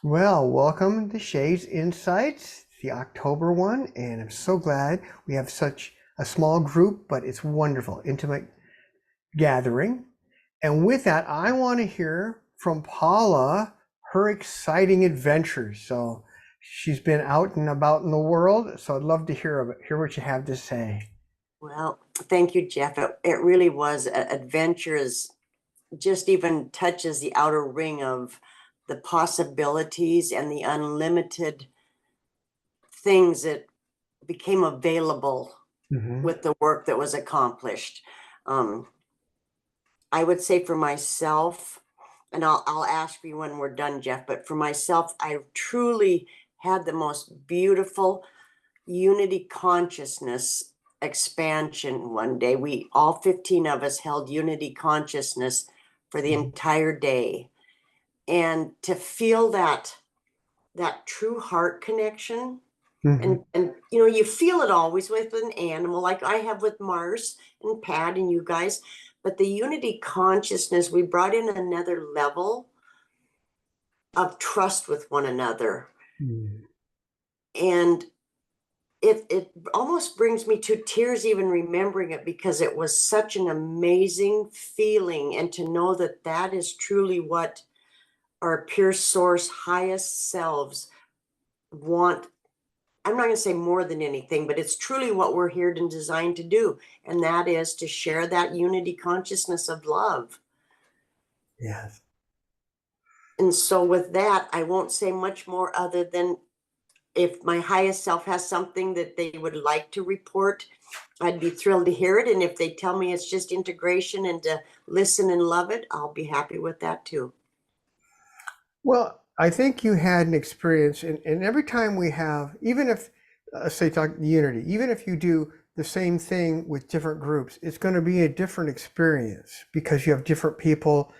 Well, welcome to Shay's Insights, the October one, and I'm so glad we have such a small group, but it's wonderful, intimate gathering. And with that, I want to hear from Paula her exciting adventures. So she's been out and about in the world, so I'd love to hear what you have to say. Well, thank you, Jeff. It really was adventures, just even touches the outer ring of the possibilities and the unlimited things that became available Hmm. with the work that was accomplished. Um, I would say for myself, and I'll ask you when we're done, Jeff, but for myself, I truly had the most beautiful unity consciousness expansion one day. We all 15 of us held unity consciousness for the entire day. And to feel that true heart connection, Hmm. and you feel it always with an animal, like I have with Mars and Pat and you guys, but the unity consciousness, we brought in another level of trust with one another. And it almost brings me to tears even remembering it, because it was such an amazing feeling, and to know that that is truly what our pure source highest selves want. I'm not going to say more than anything, but it's truly what we're here and designed to do, and that is to share that unity consciousness of love. Yes. And so with that, I won't say much more other than, if my highest self has something that they would like to report, I'd be thrilled to hear it. And if they tell me it's just integration and to listen and love it, I'll be happy with that too. Well, I think you had an experience, and every time we have, even if, say, talk unity, even if you do the same thing with different groups, it's going to be a different experience because you have different people.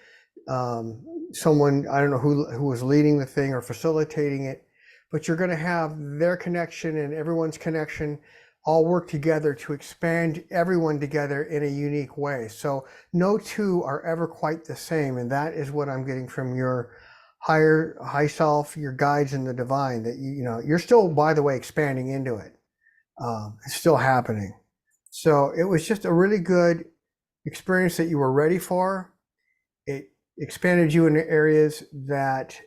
Someone, I don't know who was leading the thing or facilitating it, but you're going to have their connection and everyone's connection all work together to expand everyone together in a unique way. So no two are ever quite the same, and that is what I'm getting from your high self, your guides in the divine, that you're still, by the way, expanding into it. It's still happening. So it was just a really good experience that you were ready for. It expanded you into areas that,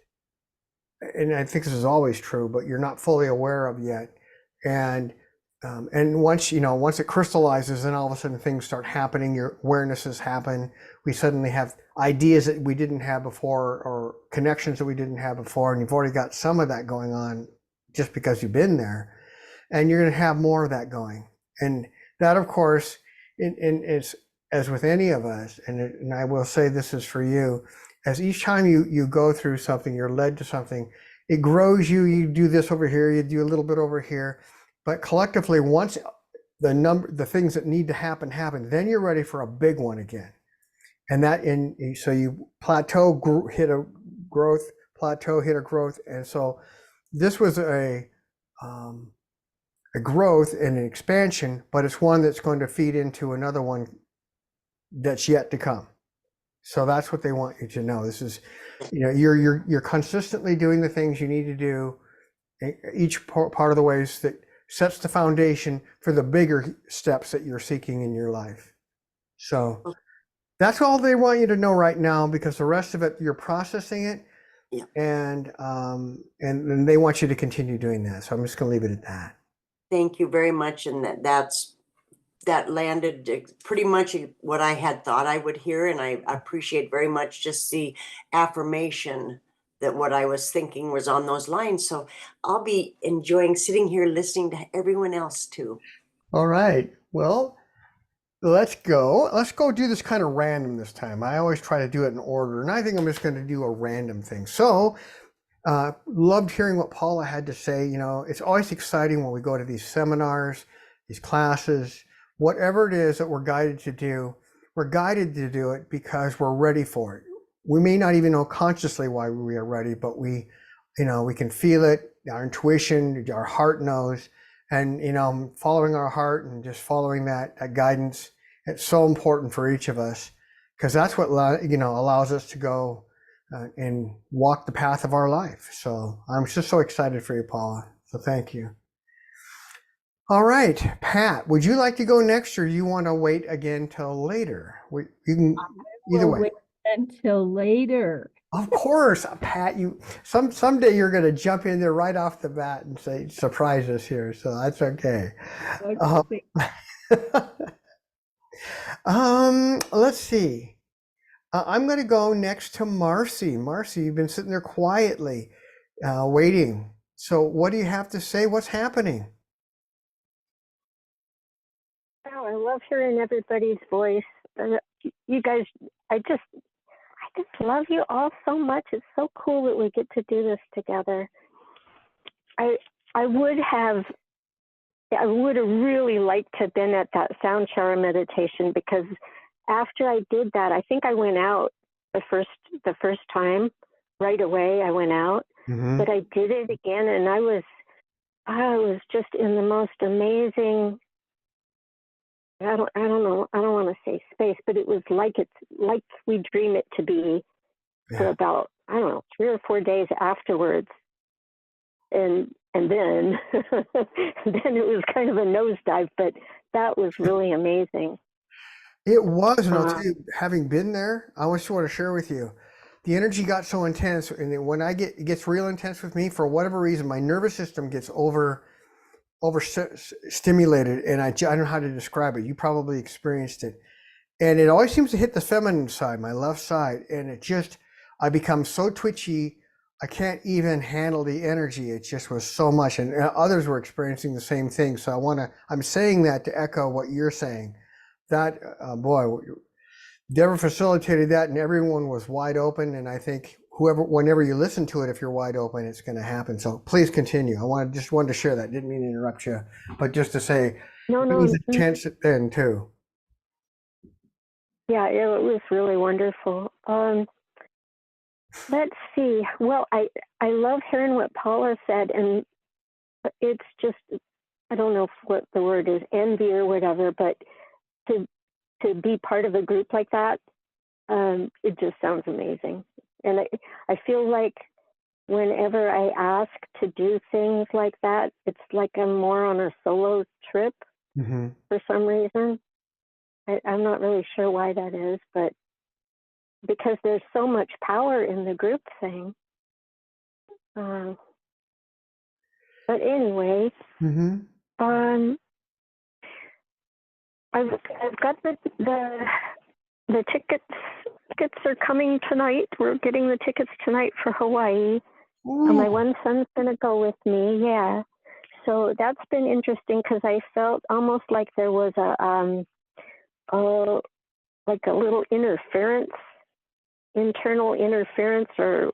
and I think this is always true, but you're not fully aware of yet. And once it crystallizes, then all of a sudden things start happening. Your awarenesses happen. We suddenly have ideas that we didn't have before, or connections that we didn't have before, and you've already got some of that going on just because you've been there, and you're going to have more of that going. And that, of course, it's as with any of us, and I will say this is for you. As each time you go through something, you're led to something, it grows you. You do this over here, you do a little bit over here, but collectively, once the things that need to happen, then you're ready for a big one again. And so you hit a growth, plateau, hit a growth, and so this was a growth and an expansion, but it's one that's going to feed into another one that's yet to come. So that's what they want you to know. This is, you're consistently doing the things you need to do, each part of the ways that sets the foundation for the bigger steps that you're seeking in your life. So that's all they want you to know right now, because the rest of it, you're processing it, Yeah. and they want you to continue doing that. So I'm just going to leave it at that. Thank you very much. And that landed pretty much what I had thought I would hear. And I appreciate very much just the affirmation that what I was thinking was on those lines. So I'll be enjoying sitting here listening to everyone else too. All right. Well, let's go. Let's go do this kind of random this time. I always try to do it in order, and I think I'm just going to do a random thing. So, loved hearing what Paula had to say. It's always exciting when we go to these seminars, these classes, whatever it is that we're guided to do. We're guided to do it because we're ready for it. We may not even know consciously why we are ready, but we can feel it. Our intuition, our heart knows, and following our heart and just following that guidance. It's so important for each of us, because that's what allows us to go and walk the path of our life. So I'm just so excited for you, Paula. So thank you. All right, Pat, would you like to go next, or you want to wait again till later? You can either We'll way. wait until later. Of course, Pat. Someday you're going to jump in there right off the bat and say surprise us here, so that's okay. Okay. Let's see. I'm going to go next to Marci. Marci, you've been sitting there quietly, waiting. So, what do you have to say? What's happening? Oh, I love hearing everybody's voice. You guys, I just love you all so much. It's so cool that we get to do this together. I would have really liked to have been at that sound shower meditation, because after I did that, I think I went out the first time right away. I went out, but I did it again, and I was just in the most amazing. I don't know. I don't want to say space, but it was like we dream it to be for about, I don't know, 3 or 4 days afterwards. And then then it was kind of a nosedive, but that was really amazing. It was, and I'll tell you, having been there, I just want to share with you, the energy got so intense, and then when it gets real intense with me, for whatever reason, my nervous system gets overstimulated, and I don't know how to describe it. You probably experienced it, and it always seems to hit the feminine side, my left side, and I become so twitchy. I can't even handle the energy. It just was so much, and others were experiencing the same thing. So I'm saying that to echo what you're saying. That boy, Deborah facilitated that, and everyone was wide open. And I think whenever you listen to it, if you're wide open, it's going to happen. So please continue. Just wanted to share that. Didn't mean to interrupt you, but just to say, No. It was intense then too. Yeah, it was really wonderful. Let's see. Well, I love hearing what Paula said, and it's just, I don't know what the word is, envy or whatever, but to be part of a group like that, it just sounds amazing. And I feel like whenever I ask to do things like that, it's like I'm more on a solo trip for some reason. I'm not really sure why that is, but because there's so much power in the group thing. But anyway, I've got the tickets. Tickets are coming tonight. We're getting the tickets tonight for Hawaii. My one son's gonna go with me. Yeah, so that's been interesting, because I felt almost like there was like a little internal interference, or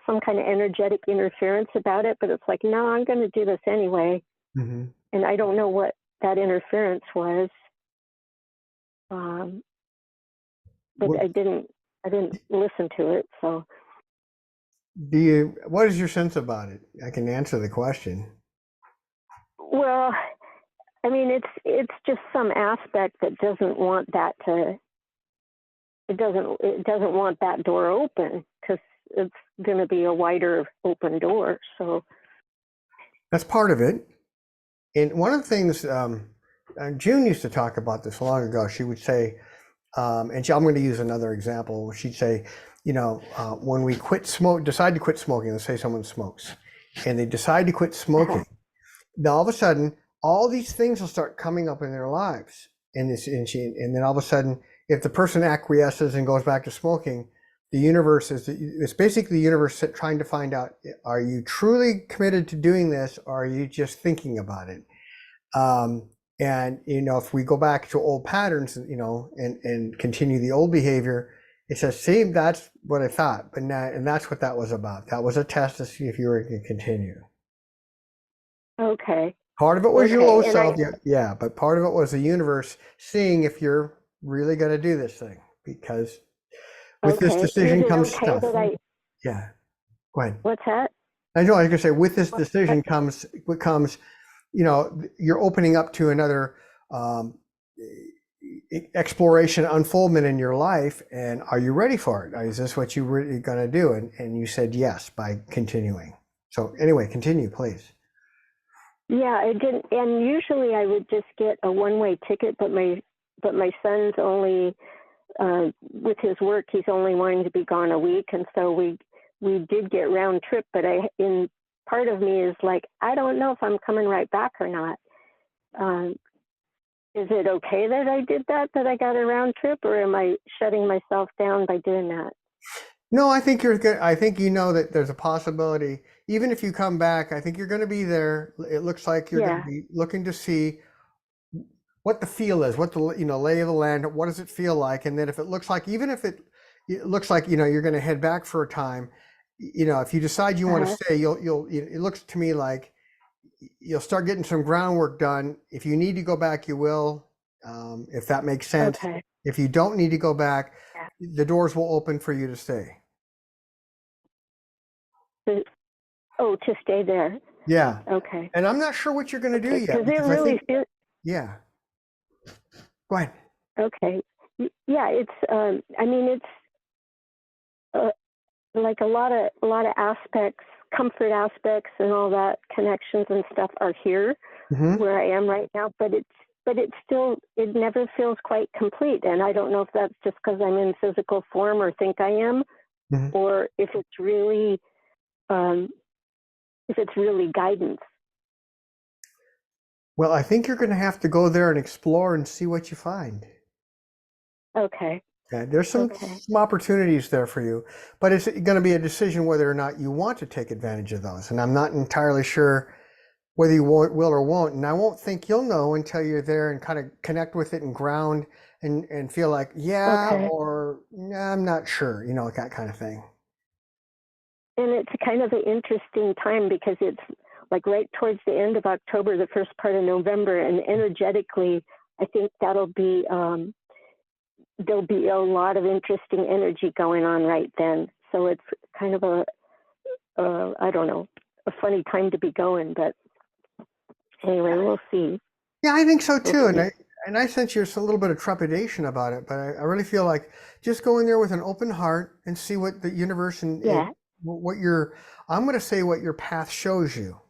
some kind of energetic interference about it. But it's like, no, I'm going to do this anyway. And I don't know what that interference was. But I didn't listen to it. So what is your sense about it? I can answer the question. Well, I mean, it's just some aspect that doesn't want that to. It doesn't want that door open, because it's going to be a wider open door. So that's part of it. And one of the things, June used to talk about this long ago. She would say, and I'm going to use another example. She'd say, when we decide to quit smoking, let's say someone smokes, and they decide to quit smoking, then all of a sudden, all these things will start coming up in their lives. And then all of a sudden, if the person acquiesces and goes back to smoking, it's basically the universe trying to find out, are you truly committed to doing this, or are you just thinking about it? And if we go back to old patterns, and continue the old behavior, it says, see, that's what I thought, and that's what that was about. That was a test to see if you were going to continue. Okay. Part of it was your low self, but part of it was the universe seeing if you're really going to do this thing, because with this decision comes stuff. Yeah, go ahead. What's that? I know. I was going to say, with this decision comes, you're opening up to another, exploration, unfoldment in your life, and are you ready for it? Is this what you really going to do? And you said yes by continuing. So anyway, continue, please. Yeah, I didn't, and usually I would just get a one-way ticket, but my son's only with his work, he's only wanting to be gone a week, and so we did get round trip. But in part of me is like, I don't know if I'm coming right back or not. Is it okay that I did that I got a round trip, or am I shutting myself down by doing that? No, I think you're good. I think you know that there's a possibility. Even if you come back, I think you're going to be there. It looks like you're going to be looking to see what the feel is, what the lay of the land. What does it feel like? And then if it looks like, even if it looks like you're going to head back for a time, if you decide you want to stay, you'll. It looks to me like you'll start getting some groundwork done. If you need to go back, you will. If that makes sense. Okay. If you don't need to go back, the doors will open for you to stay. To stay there. Yeah. Okay. And I'm not sure what you're going to do yet. Because it really feels. Yeah. Go ahead. Okay. Yeah, it's. I mean, it's like a lot of aspects, comfort aspects, and all that connections and stuff are here where I am right now. But it's still, it never feels quite complete, and I don't know if that's just because I'm in physical form or think I am, or if it's really. If it's really guidance. Well, I think you're going to have to go there and explore and see what you find. Okay. Yeah, there's some opportunities there for you, but it's going to be a decision whether or not you want to take advantage of those. And I'm not entirely sure whether you will or won't. And I won't think you'll know until you're there and kind of connect with it and ground and feel like, or nah, I'm not sure, that kind of thing. And it's kind of an interesting time because it's like right towards the end of October, the first part of November, and energetically, I think there'll be a lot of interesting energy going on right then. So it's kind of I don't know, a funny time to be going, but anyway, we'll see. Yeah, I think so too. And I sense there's a little bit of trepidation about it, but I really feel like just go in there with an open heart and see what the universe and what I'm going to say what your path shows you.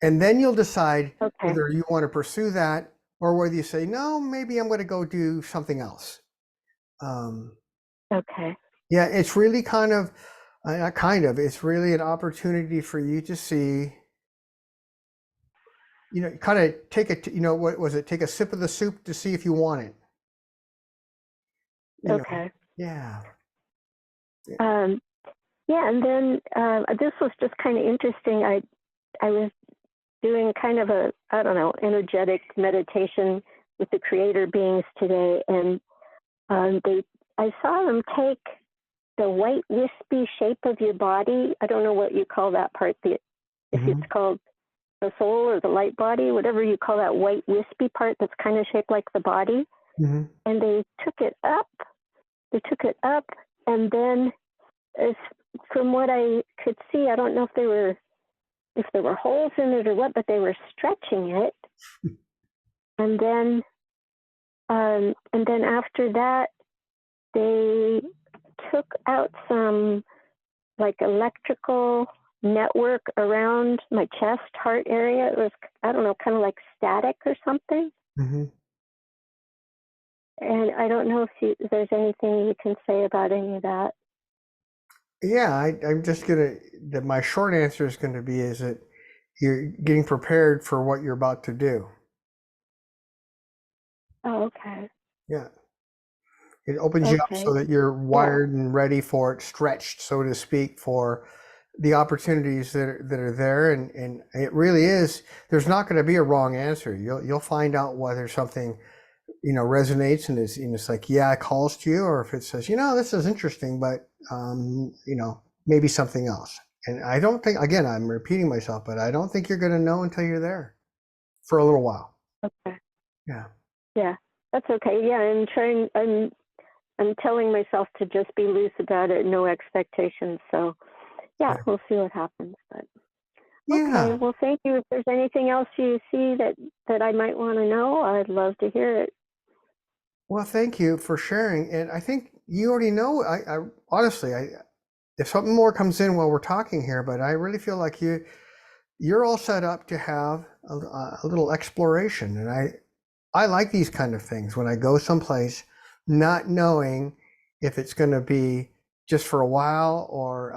And then you'll decide whether you want to pursue that or whether you say, no, maybe I'm going to go do something else. Yeah, it's really it's really an opportunity for you to see, kind of take it, what was it? Take a sip of the soup to see if you want it. Yeah. Yeah, and then this was just kind of interesting. I was doing kind of a, I don't know, energetic meditation with the creator beings today, and I saw them take the white wispy shape of your body. I don't know what you call that part, if it's called the soul or the light body, whatever you call that white wispy part that's kind of shaped like the body. And they took it up. And then from what I could see, I don't know if there were holes in it or what, but they were stretching it. And then after that, they took out some like electrical network around my chest, heart area. It was, I don't know, kind of like static or something. And I don't know if there's anything you can say about any of that. Yeah, I'm just my short answer is going to be is that you're getting prepared for what you're about to do. Oh, okay. Yeah. It opens you up so that you're wired and ready for it, stretched, so to speak, for the opportunities that are there. And it really is, there's not going to be a wrong answer. You'll find out whether something, resonates and it's like, it calls to you, or if it says, this is interesting, but, maybe something else. And I don't think, again, I'm repeating myself, but I don't think you're going to know until you're there for a little while. Okay. Yeah. Yeah, that's okay. Yeah, I'm telling myself to just be loose about it, no expectations. So, we'll see what happens. But okay, well, thank you. If there's anything else you see that I might want to know, I'd love to hear it. Well, thank you for sharing. And I think you already know, I honestly, if something more comes in while we're talking here, but I really feel like you're all set up to have a little exploration. And I like these kind of things when I go someplace, not knowing if it's going to be just for a while or,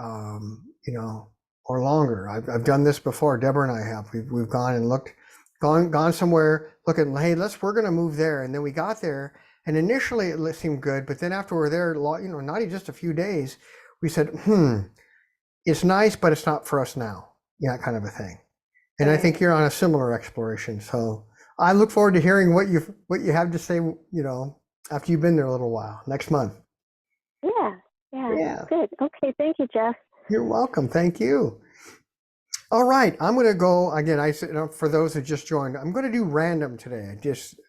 or longer. I've done this before. Deborah and I have. We've gone and looked, gone somewhere, looking. Hey, we're going to move there, and then we got there, and initially it seemed good, but then after we're there, not even just a few days, we said, it's nice, but it's not for us now. Yeah, kind of a thing. And I think you're on a similar exploration. So I look forward to hearing what you have to say, after you've been there a little while, next month. Yeah. Good. Okay. Thank you, Jeff. You're welcome. Thank you. All right. I'm going to go again. I said, for those who just joined, I'm going to do random today.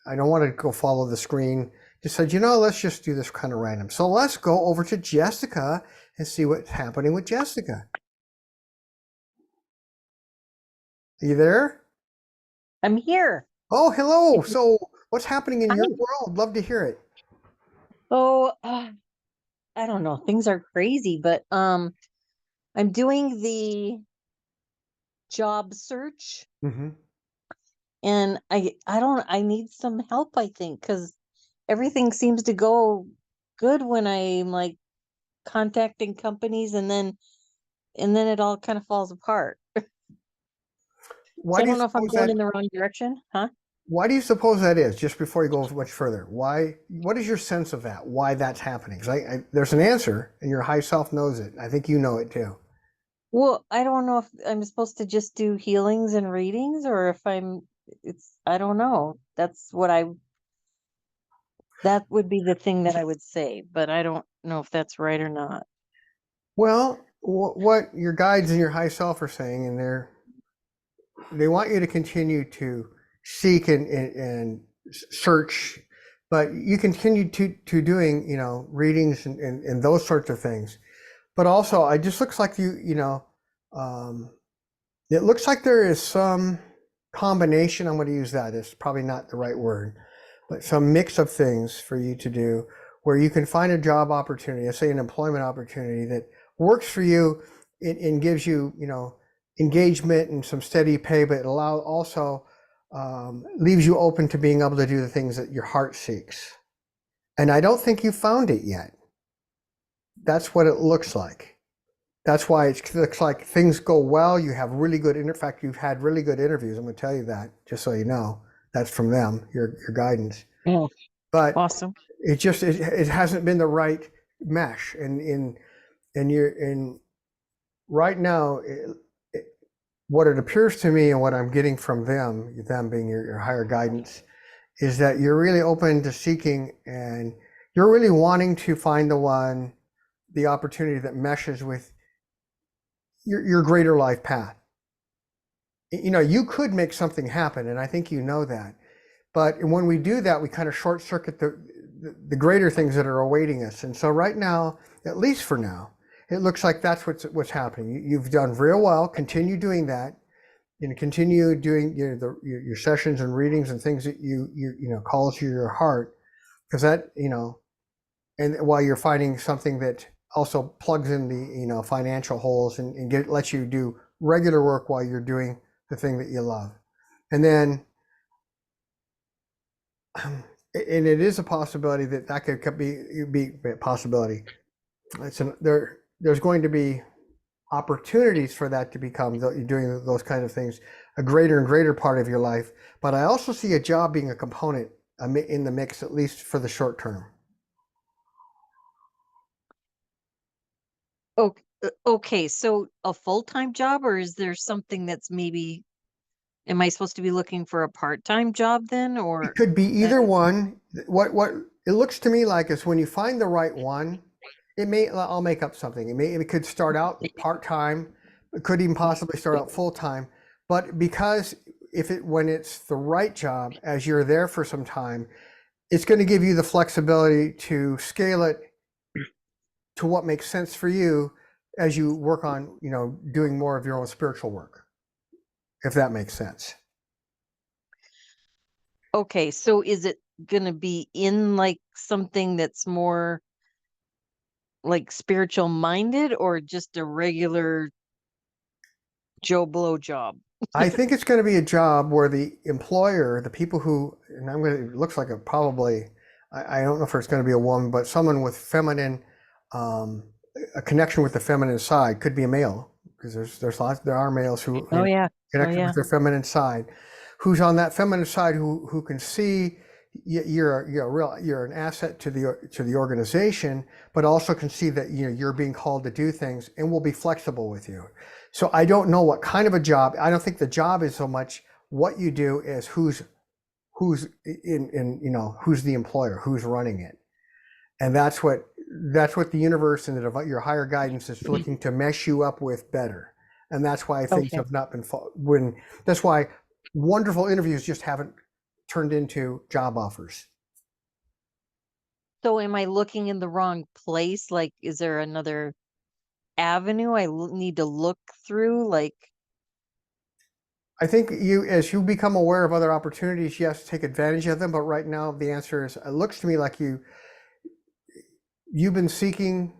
I don't want to go follow the screen. Just said, let's just do this kind of random. So let's go over to Jessica and see what's happening with Jessica. Are you there? I'm here. Oh, hello. So what's happening in Hi. your world? Love to hear it. Oh, I don't know. Things are crazy, but I'm doing the job search, Mm-hmm. and I need some help, I think, because everything seems to go good when I'm like contacting companies, and then it all kind of falls apart. Why So I do you don't know if I'm suppose going that? in the wrong direction, huh? Why do you suppose that is? Just before you go much further, why? What is your sense of that? Why that's happening? Because there's an answer, and your high self knows it. I think you know it too. Well, I don't know if I'm supposed to just do healings and readings, or if I don't know. That would be the thing that I would say, but I don't know if that's right or not. Well, what your guides and your high self are saying, and they want you to continue to seek and search, but you continue to doing readings and those sorts of things. But also, it just looks like um, it looks like there is some combination. I'm going to use that. It's probably not the right word, but some mix of things for you to do where you can find a job opportunity, let's say an employment opportunity that works for you and gives you, engagement and some steady pay, but it also leaves you open to being able to do the things that your heart seeks. And I don't think you found it yet. That's what it looks like. That's why it looks like things go well. You have really good, in fact, you've had really good interviews. I'm going to tell you that, just so you know. That's from them, your guidance. Oh, But awesome. it hasn't been the right mesh. And right now, what it appears to me and what I'm getting from them being your higher guidance, is that you're really open to seeking and you're really wanting to find the opportunity that meshes with your greater life path. You could make something happen, and I think you know that. But when we do that, we kind of short circuit the greater things that are awaiting us. And so right now, at least for now, it looks like that's what's happening. You've done real well. Continue doing that. Continue doing your sessions and readings and things that you calls to your heart, because that and while you're finding something that also plugs in the financial holes and lets you do regular work while you're doing the thing that you love. And then and it is a possibility that could be a possibility. There's going to be opportunities for that to become, doing those kind of things, a greater and greater part of your life. But I also see a job being a component in the mix, at least for the short term. Okay, so a full-time job, or is there something that's maybe, am I supposed to be looking for a part-time job then, It or? could be either one. What it looks to me like is when you find the right one, I'll make up something. It could start out part-time, it could even possibly start out full-time, but because when it's the right job, as you're there for some time, it's going to give you the flexibility to scale it to what makes sense for you as you work on, doing more of your own spiritual work, if that makes sense. Okay, so is it gonna be in like something that's more like spiritual minded, or just a regular Joe Blow job? I think it's going to be a job where the employer, the people who, and I'm going to, it looks like a probably, I don't know if it's going to be a woman, but someone with feminine, um, a connection with the feminine side, could be a male, because there's lots, there are males who Oh yeah. Oh connected yeah. with their feminine side, who's on that feminine side, who can see you're an asset to the organization, but also can see that you're being called to do things and will be flexible with you. So I don't know what kind of a job. I don't think the job is so much what you do as who's in who's the employer, who's running it, and that's what the universe and your higher guidance is looking to mesh you up with better. And that's why things Okay. have not been that's why wonderful interviews just haven't turned into job offers. So am I looking in the wrong place? Like, is there another avenue I need to look through? Like, I think as you become aware of other opportunities, yes, take advantage of them. But right now, the answer is, it looks to me like you've been seeking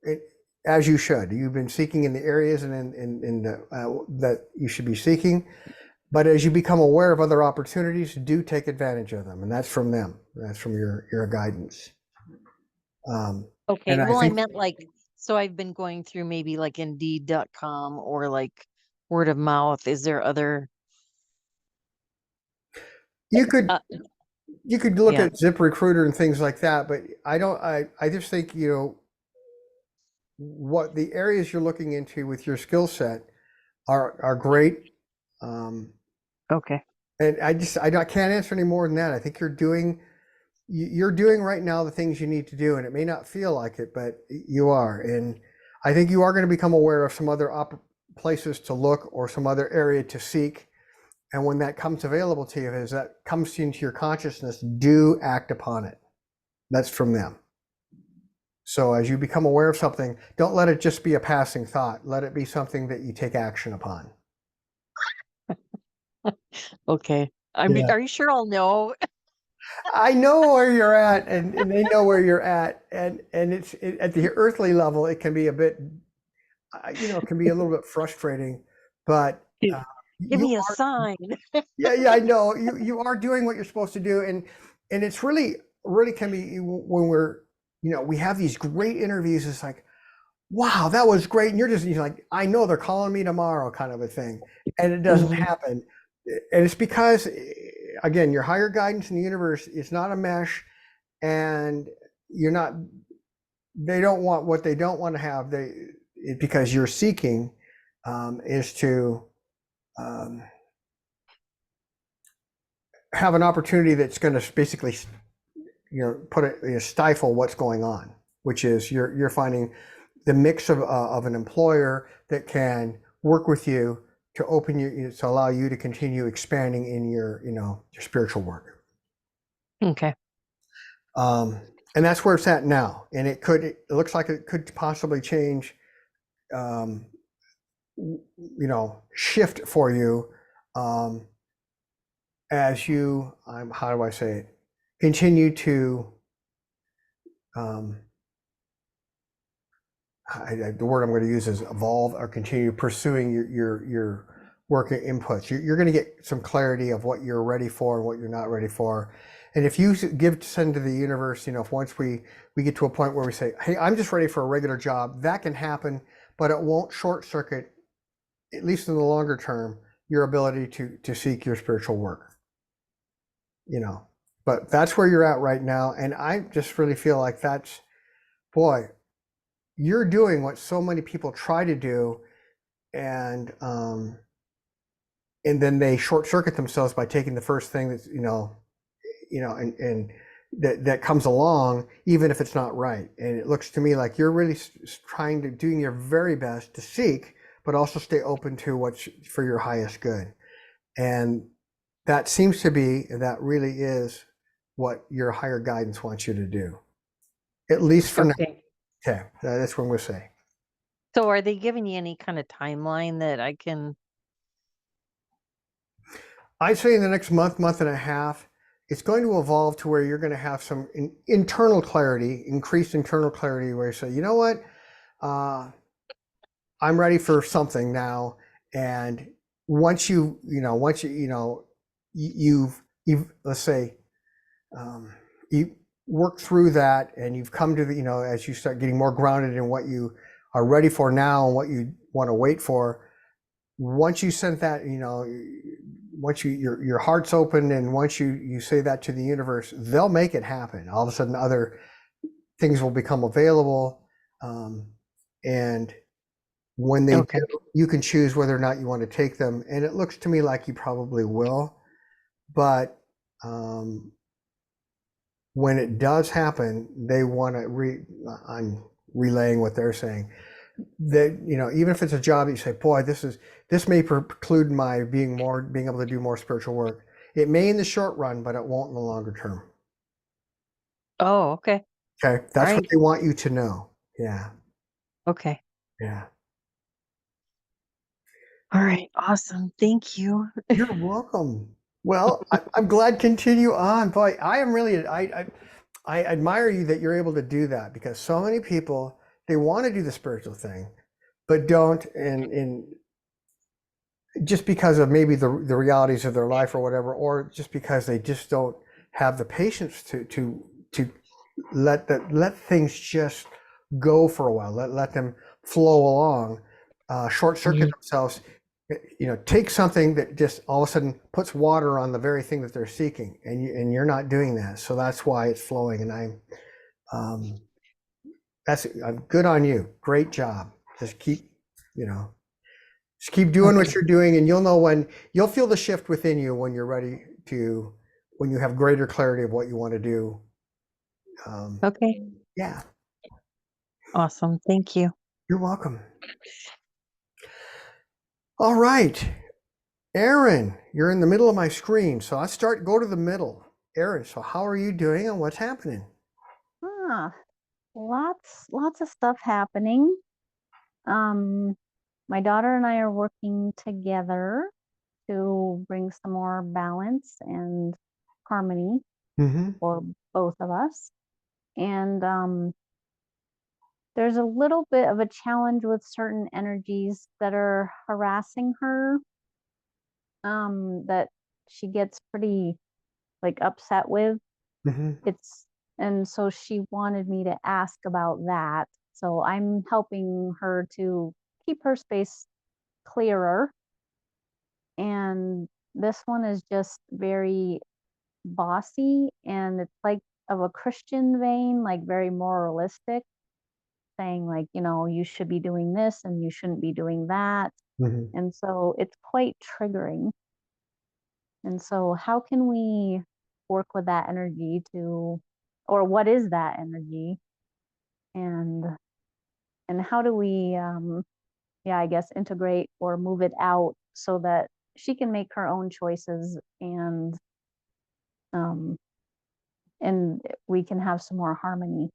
it, as you should. You've been seeking in the areas and in the, that you should be seeking. But as you become aware of other opportunities, do take advantage of them, and that's from them. That's from your guidance. okay, And well, I think meant like, so I've been going through maybe like Indeed.com or like word of mouth. Is there other? you could Uh, look yeah. at ZipRecruiter and things like that, but I just think what the areas you're looking into with your skill set are great. Okay. And I can't answer any more than that. I think you're doing right now the things you need to do, and it may not feel like it, but you are. And I think you are going to become aware of some other places to look or some other area to seek. And when that comes available to you, as that comes into your consciousness, do act upon it. That's from them. So as you become aware of something, don't let it just be a passing thought. Let it be something that you take action upon. Okay. Yeah. Are you sure I'll know? I know where you're at, and they know where you're at, and at the earthly level, it can be a bit, it can be a little bit frustrating, but Give you me a are, sign. yeah, I know you are doing what you're supposed to do, and it's really can be when we have these great interviews. It's like, wow, that was great, and you're like, I know they're calling me tomorrow, kind of a thing, and it doesn't Mhm. happen, and it's because, again, your higher guidance in the universe is not a mesh, and you're not. They don't want what they don't want to have. Because you're seeking is to have an opportunity that's going to basically put it, stifle what's going on, which is you're finding the mix of an employer that can work with you to open you to allow you to continue expanding in your spiritual work. Okay. And that's where it's at now, and it looks like it could possibly change, shift for you, as you, how do I say it, continue to, the word I'm going to use is evolve, or continue pursuing your work inputs. You're going to get some clarity of what you're ready for and what you're not ready for. And if you send to the universe, if once we get to a point where we say, hey, I'm just ready for a regular job, that can happen, but it won't short circuit, at least in the longer term, your ability to seek your spiritual work. But that's where you're at right now. And I just really feel like boy, you're doing what so many people try to do, and then they short circuit themselves by taking the first thing that's and that comes along, even if it's not right. And it looks to me like you're really doing your very best to seek, but also stay open to what's for your highest good. And that seems to be, that really is what your higher guidance wants you to do, at least for now. Okay. Okay, that's what I'm going to say. So are they giving you any kind of timeline that I can? I'd say in the next month and a half, it's going to evolve to where you're going to have some internal clarity, increased internal clarity, where you say, you know what, I'm ready for something now. And once you've let's say, you work through that and you've come to the, as you start getting more grounded in what you are ready for now and what you want to wait for, once you send that, once your heart's open and once you say that to the universe, they'll make it happen. All of a sudden other things will become available. And when they Okay. do, you can choose whether or not you want to take them. And it looks to me like you probably will. But when it does happen, they want to I'm relaying what they're saying. That, even if it's a job that you say, boy, this may preclude my being able to do more spiritual work. It may in the short run, but it won't in the longer term. Oh, okay. Okay. That's what Right. they want you to know. Yeah. Okay. Yeah. All right. Awesome. Thank you. You're welcome. Well, I'm glad. Continue on. Boy, I am really, I admire you that you're able to do that, because so many people, they want to do the spiritual thing, but don't, and just because of maybe the realities of their life or whatever, or just because they just don't have the patience to let things just go for a while, let them flow along, short circuit themselves, take something that just all of a sudden puts water on the very thing that they're seeking, and you're not doing that. So that's why it's flowing. And I'm good on you. Great job. Just keep doing what Okay. you're doing, and you'll feel the shift within you when you're ready when you have greater clarity of what you want to do. Okay. Yeah, Awesome. Thank you. you're welcome. All right, Eryn, you're in the middle of my screen, so let's go to the middle. Eryn, so how are you doing and what's happening? Lots of stuff happening. My daughter and I are working together to bring some more balance and harmony Mm-hmm. for both of us. And there's a little bit of a challenge with certain energies that are harassing her, that she gets pretty like upset with. Mm-hmm. And so she wanted me to ask about that. So I'm helping her to keep her space clearer. And this one is just very bossy, and it's like of a Christian vein, like very moralistic, saying like, you should be doing this and you shouldn't be doing that. Mm-hmm. And so it's quite triggering. And so how can we work with that energy or what is that energy? And how do we I guess integrate or move it out so that she can make her own choices, um and we can have some more harmony.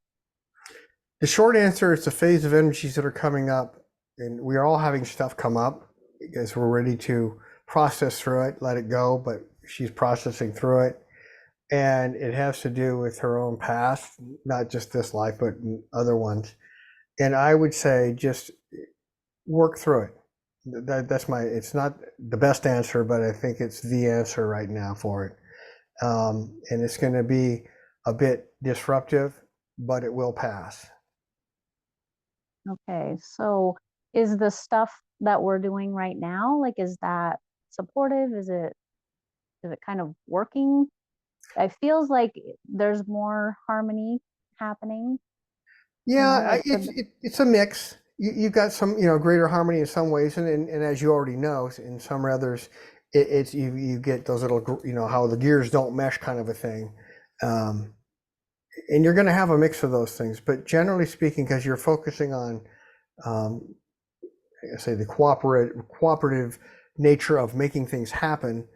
The short answer is the phase of energies that are coming up, and we are all having stuff come up because we're ready to process through it, let it go, but she's processing through it. And it has to do with her own past, not just this life, but other ones. And I would say just work through it. It's not the best answer, but I think it's the answer right now for it. And it's going to be a bit disruptive, but it will pass. Okay, so is the stuff that we're doing right now, like, is that supportive? Is it kind of working? It feels like there's more harmony happening, Yeah, like for it's a mix. You've got some, greater harmony in some ways, and as you already know, in some others, it's you get those little, how the gears don't mesh kind of a thing, and you're going to have a mix of those things. But generally speaking, because you're focusing on, say, the cooperative nature of making things happen,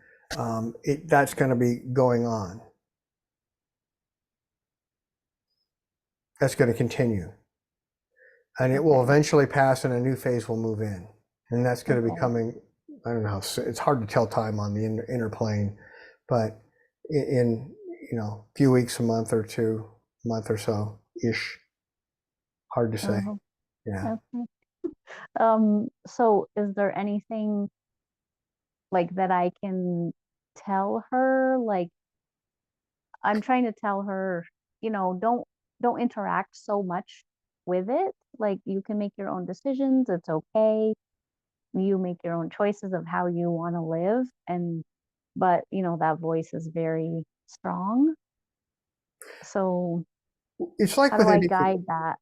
that's going to be going on. That's going to continue. And it will eventually pass and a new phase will move in. And that's going to be coming, I don't know, it's hard to tell time on the inner plane, but in few weeks, a month or two, month or so ish. Hard to say. Oh, Yeah. okay. So is there anything like that I can tell her? Like, I'm trying to tell her, don't interact so much with it. Like, you can make your own decisions. It's okay. You make your own choices of how you want to live. But that voice is very strong. So It's like how with do I anything. guide that?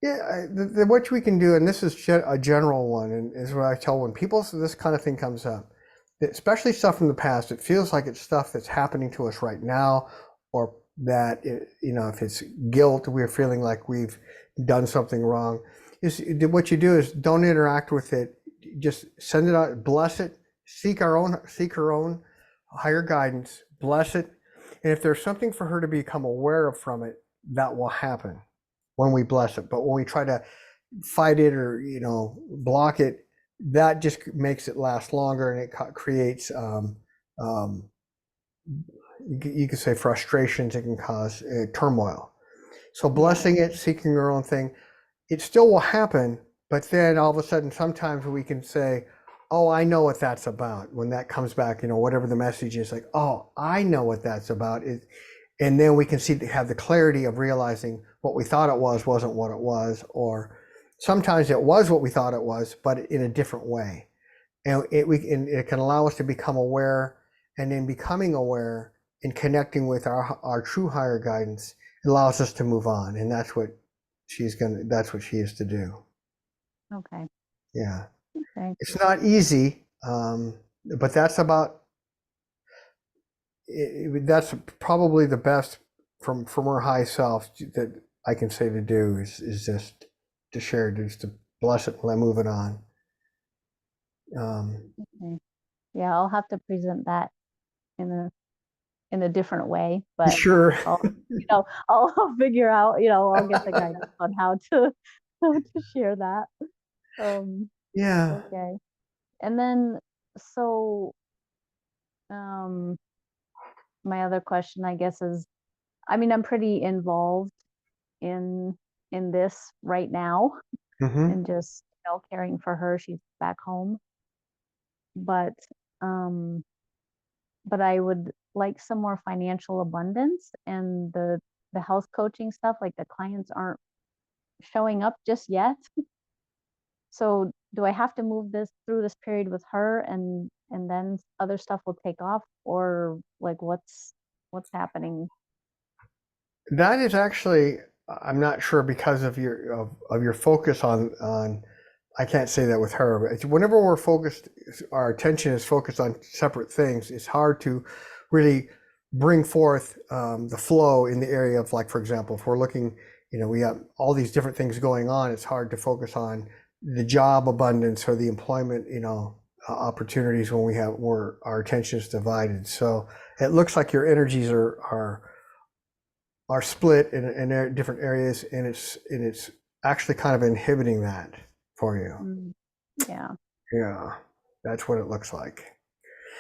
Yeah, what we can do, and this is a general one, and is what I tell when people this kind of thing comes up, especially stuff from the past. It feels like it's stuff that's happening to us right now, or that if it's guilt, we're feeling like we've done something wrong. What you do is don't interact with it. Just send it out, bless it, seek her own higher guidance, bless it, and if there's something for her to become aware of from it, that will happen when we bless it. But when we try to fight it or block it, that just makes it last longer, and it creates you could say frustrations. It can cause turmoil. So blessing it, seeking your own thing, it still will happen. But then all of a sudden, sometimes we can say, "Oh, I know what that's about." When that comes back, whatever the message is, like, "Oh, I know what that's about." And then we can have the clarity of realizing what we thought it wasn't what it was, or sometimes it was what we thought it was, but in a different way. And it can allow us to become aware, and in becoming aware and connecting with our true higher guidance, it allows us to move on. And that's what she is to do. Okay. Yeah. Okay. It's not easy, but that's probably the best from her high self that I can say to do is just to share, just to bless it and let move it on. Okay. Yeah, I'll have to present that in a different way, but Sure. I'll figure out, I'll get the guidance on how to share that. Yeah. Okay. And then so my other question, I guess, is, I mean, I'm pretty involved in this right now, Mm-hmm. and just caring for her. She's back home, but um I would like some more financial abundance, and the health coaching stuff, like the clients aren't showing up just yet. So do I have to move this through this period with her, and then other stuff will take off, or like what's happening? That is actually, I'm not sure, because of your focus on. I can't say that with her, but whenever we're focused, our attention is focused on separate things. It's hard to really bring forth the flow in the area of, like, for example, if we're looking, we have all these different things going on. It's hard to focus on the job abundance or the employment, opportunities when where our attention is divided. So it looks like your energies are split in different areas, and it's actually kind of inhibiting that for you. Yeah. Yeah, that's what it looks like.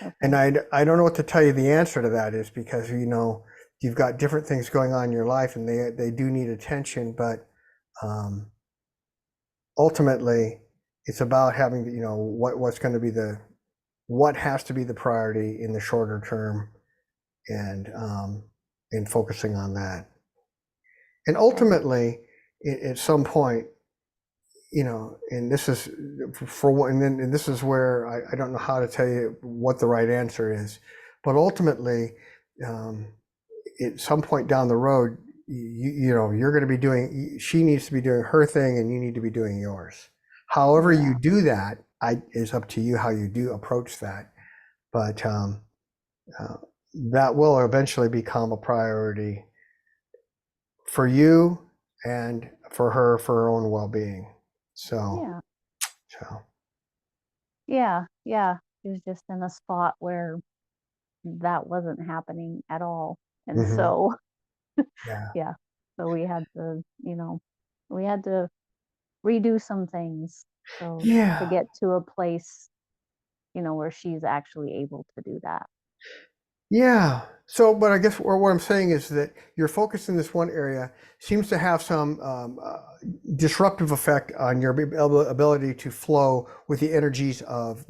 Okay. And I don't know what to tell you the answer to that is, because you've got different things going on in your life, and they do need attention, but ultimately it's about having what's going to be what has to be the priority in the shorter term, and focusing on that. And ultimately, at some point, and this is and this is where I don't know how to tell you what the right answer is, but ultimately, at some point down the road, you're going to be she needs to be doing her thing, and you need to be doing yours. However you do that, is up to you how you do approach that. But that will eventually become a priority for you and for her own well-being. So, Yeah. She was just in a spot where that wasn't happening at all, and so yeah. so we had to redo some things, so to get to a place where she's actually able to do that. Yeah. So, but I guess what I'm saying is that your focus in this one area seems to have some disruptive effect on your ability to flow with the energies of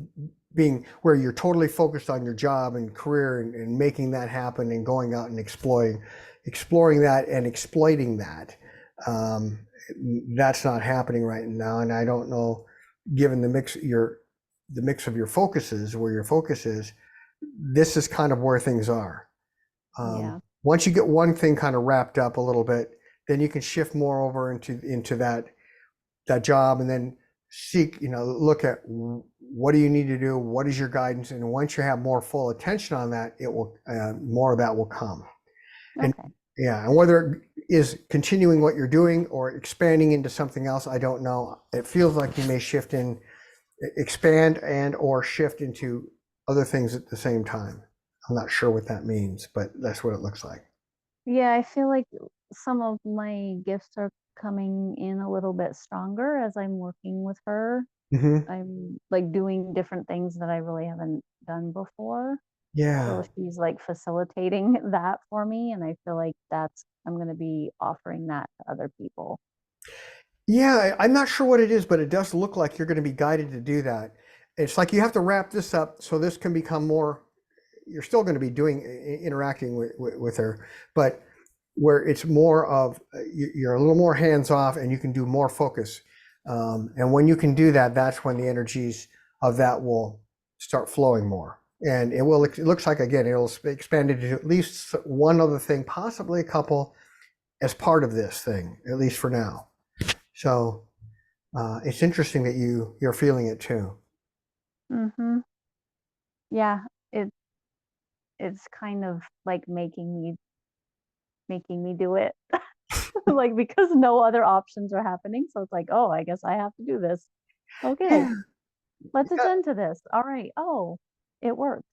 being where you're totally focused on your job and career and making that happen and going out and exploring that and exploiting that. Um, that's not happening right now, and I don't know, given the mix of your focuses, where your focus is, this is kind of where things are. Yeah. Once you get one thing kind of wrapped up a little bit, then you can shift more over into that job, and then seek, look at what do you need to do, what is your guidance, and once you have more full attention on that, it will more of that will come. And Okay. yeah, and whether it is continuing what you're doing or expanding into something else, I don't know. It feels like you may expand and or shift into other things at the same time. I'm not sure what that means, but that's what it looks like. Yeah, I feel like some of my gifts are coming in a little bit stronger as I'm working with her. Hmm. I'm like doing different things that I really haven't done before. Yeah. So she's like facilitating that for me. And I feel like I'm going to be offering that to other people. Yeah, I'm not sure what it is, but it does look like you're going to be guided to do that. It's like you have to wrap this up so this can become more, you're still going to be interacting with her, but where it's more of you're a little more hands off and you can do more focus. And when you can do that, that's when the energies of that will start flowing more. And it looks like, again, it'll expand into at least one other thing, possibly a couple as part of this thing, at least for now. So it's interesting that you're feeling it too. Mm-hmm. Yeah, it it's kind of like making me do it. Like because no other options are happening. So it's like, oh, I guess I have to do this. Okay, Yeah. let's attend to this. All right. Oh, it worked.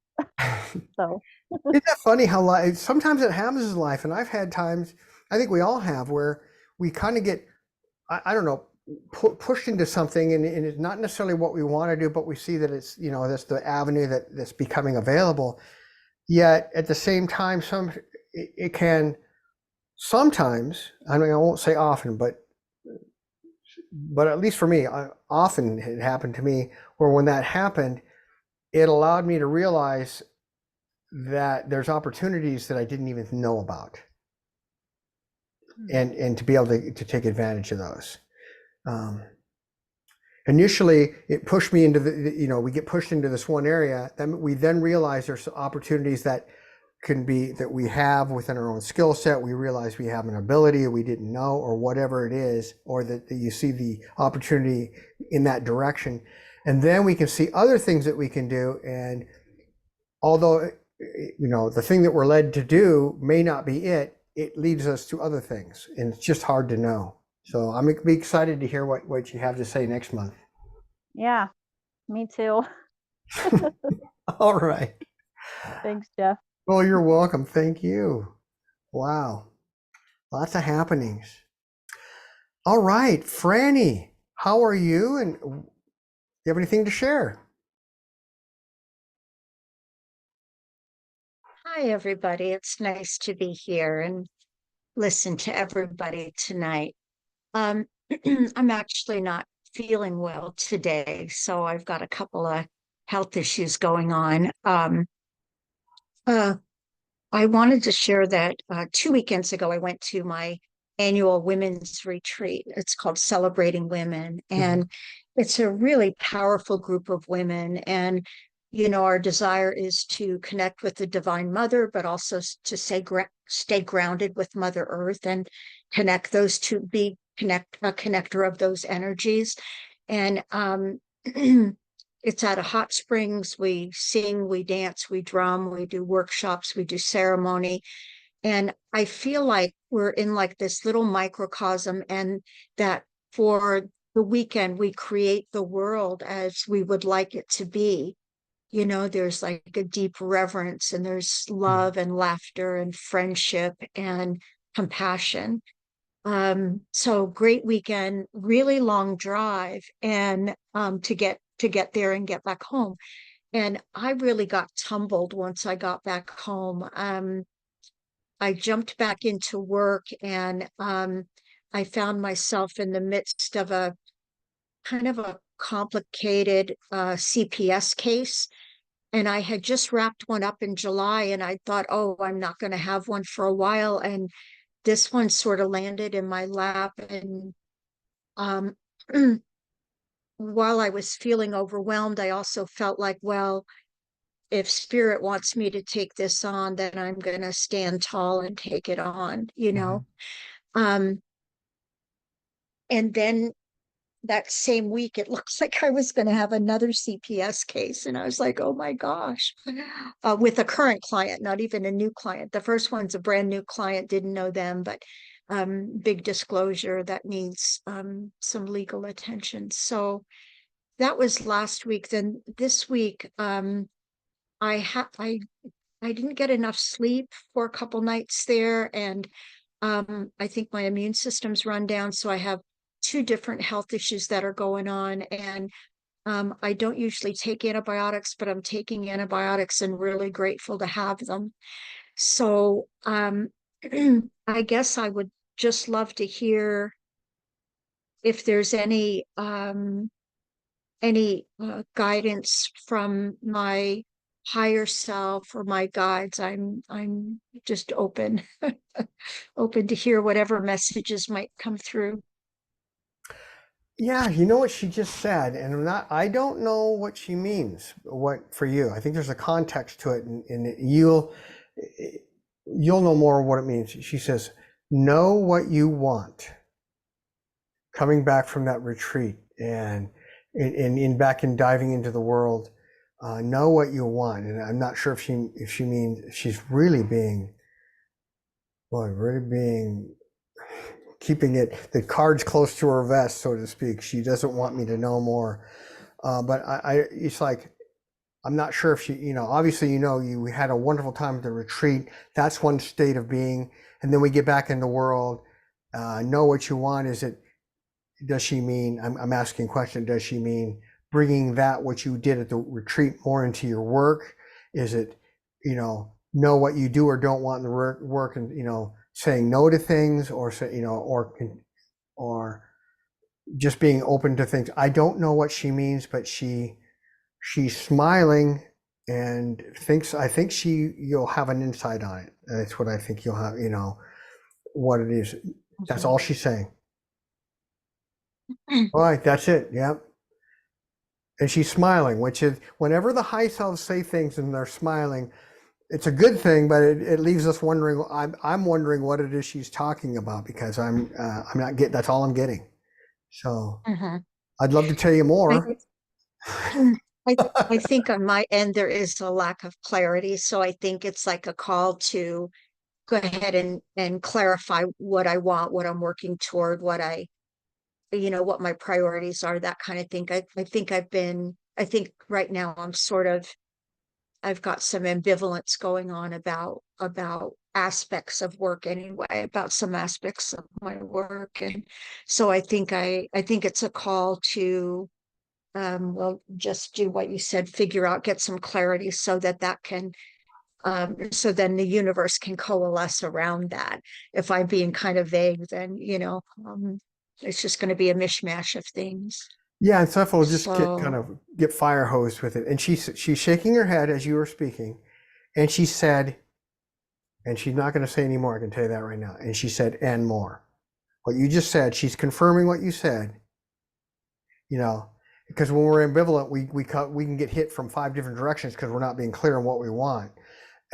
So Isn't that funny how life, sometimes it happens in life, and I've had times, I think we all have, where we kind of get, I don't know, pushed into something, and it's not necessarily what we want to do, but we see that it's, that's the avenue that's becoming available. Yet at the same time, it can sometimes, I mean, I won't say often, but at least for me, often it happened to me where when that happened, it allowed me to realize that there's opportunities that I didn't even know about, and to be able to take advantage of those. Initially, it pushed me into we get pushed into this one area. Then we then realize there's opportunities that we have within our own skill set. We realize we have an ability we didn't know, or whatever it is, or that you see the opportunity in that direction. And then we can see other things that we can do. And although, the thing that we're led to do may not be it leads us to other things. And it's just hard to know. So I'm excited to hear what you have to say next month. yeah, me too. All right. Thanks, Jeff. Well, you're welcome. Thank you. Wow. Lots of happenings. All right, Franny, how are you? And do you have anything to share? Hi, everybody. It's nice to be here and listen to everybody tonight. I'm actually not feeling well today, so I've got a couple of health issues going on. Uh, I wanted to share that 2 weekends ago, I went to my annual women's retreat. It's called Celebrating Women, and it's a really powerful group of women. And, our desire is to connect with the Divine Mother, but also to stay grounded with Mother Earth and connect those two, a connector of those energies. And it's at a hot springs. We sing, we dance, we drum, we do workshops, we do ceremony. And I feel like we're in like this little microcosm, and that for the weekend, we create the world as we would like it to be. There's like a deep reverence, and there's love and laughter and friendship and compassion. So great weekend, really long drive, and to get there and get back home. And I really got tumbled once I got back home. I jumped back into work, and I found myself in the midst of a kind of a complicated CPS case. And I had just wrapped one up in July, and I thought, oh, I'm not going to have one for a while. And this one sort of landed in my lap. And um, while I was feeling overwhelmed, I also felt like, well, if spirit wants me to take this on, then I'm going to stand tall and take it on, you know? Um, and then that same week, it looks like I was going to have another CPS case. And I was like, oh my gosh, with a current client, not even a new client. The first one's a brand new client, didn't know them, but big disclosure that needs some legal attention. So that was last week. Then this week, I didn't get enough sleep for a couple nights there, and I think my immune system's run down, so I have two different health issues that are going on. And I don't usually take antibiotics, but I'm taking antibiotics and really grateful to have them. So I guess I would just love to hear if there's any guidance from my higher self or my guides. I'm just open open to hear whatever messages might come through. Yeah, you know what she just said, and I don't know what she means, what for you. I think there's a context to it, and you'll know more what it means. She says, know what you want. Coming back from that retreat and in back and diving into the world, know what you want. And I'm not sure if she means she's really being, keeping the cards close to her vest, so to speak. She doesn't want me to know more. But it's like, I'm not sure if she, obviously, we had a wonderful time at the retreat. That's one state of being. And then we get back in the world, know what you want. Does she mean, I'm asking a question, does she mean bringing that, what you did at the retreat, more into your work? Is it, know what you do or don't want in the work, and, saying no to things, or say, or just being open to things? I don't know what she means, but she's smiling and I think you'll have an insight on it. That's what I think you'll have, what it is. That's all she's saying. All right, that's it. Yep. And she's smiling, which is, whenever the high selves say things and they're smiling, it's a good thing, but it leaves us wondering. I'm wondering what it is she's talking about, because I'm not getting. That's all I'm getting. So I'd love to tell you more. I think on my end there is a lack of clarity, so I think it's like a call to go ahead and clarify what I want, what I'm working toward, what my priorities are, that kind of thing. I think right now I've got some ambivalence going on about aspects of work anyway, about some aspects of my work. And so I think it's a call to well, just do what you said, figure out, get some clarity, so that can so then the universe can coalesce around that. If I'm being kind of vague, then it's just going to be a mishmash of things. Yeah, and Seth will just So get fire hosed with it. And she's shaking her head as you were speaking, and she said, and she's not going to say any more, I can tell you that right now. And she said, and more. What you just said, she's confirming what you said. Because when we're ambivalent, we can get hit from 5 different directions because we're not being clear on what we want.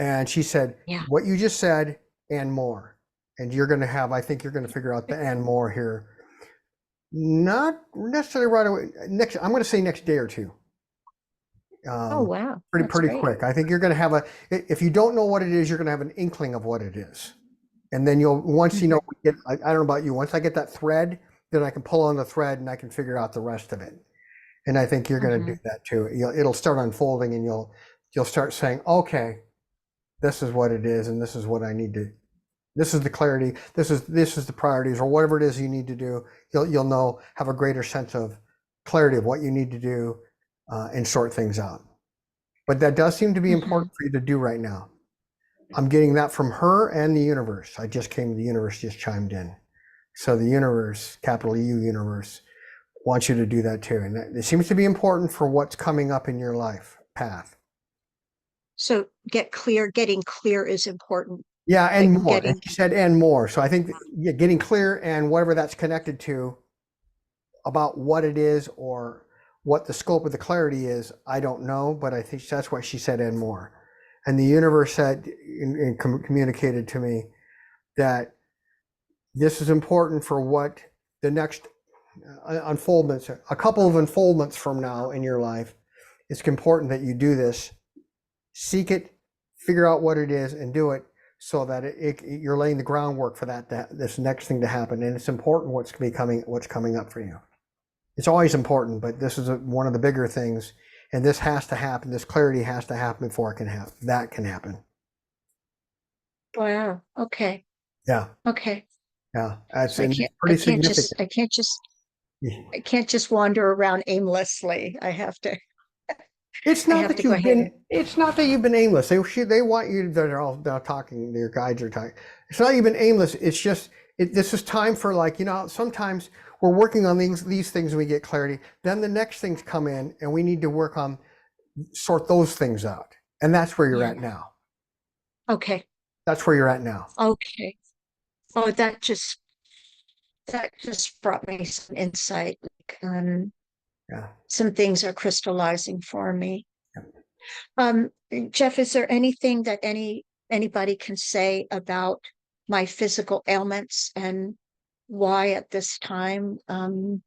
And she said, yeah. what you just said, and more. And I think you're going to figure out the and more here. Not necessarily right away. I'm going to say next day or two. Oh wow. Pretty Great. quick. I think you're going to have if you don't know what it is, you're going to have an inkling of what it is. And then once you know, I don't know about you, once I get that thread, then I can pull on the thread and I can figure out the rest of it. And I think you're going to do that too. It'll start unfolding, and you'll start saying, okay, this is what it is, and this is what I need to. This is the clarity. This is the priorities, or whatever it is you need to do. You'll know, have a greater sense of clarity of what you need to do, and sort things out. But that does seem to be Mhm. important for you to do right now. I'm getting that from her and the universe. The universe just chimed in. So the universe, capital U universe, wants you to do that too. And it seems to be important for what's coming up in your life path. So getting clear is important. Yeah, and Like more. And getting, you said and more. So I think getting clear and whatever that's connected to about what it is or what the scope of the clarity is, I don't know, but I think that's what she said and more. And the universe said and communicated to me that this is important for what the next unfoldments, a couple of unfoldments from now in your life. It's important that you do this, seek it, figure out what it is, and do it so that you're laying the groundwork for this next thing to happen. And it's important what's coming up for you. It's always important, but this is one of the bigger things, and this has to happen. This clarity has to happen before it can happen. That can happen. wow, okay, Yeah, okay. yeah. That's I and it's can't, pretty significant. I can't just wander around aimlessly. It's I not have that to go you've ahead and, been. It's not that you've been aimless. They want you. They're all now talking. Your guides are talking. It's not you've been aimless. It's just this is time for, like, sometimes we're working on these things and we get clarity. Then the next things come in and we need to sort those things out. And that's where you're yeah, at now. okay, That's where you're at now. okay. Oh, that just brought me some insight. Like, Yeah. some things are crystallizing for me. Um, Jeff, is there anything that anybody can say about my physical ailments and why at this time? And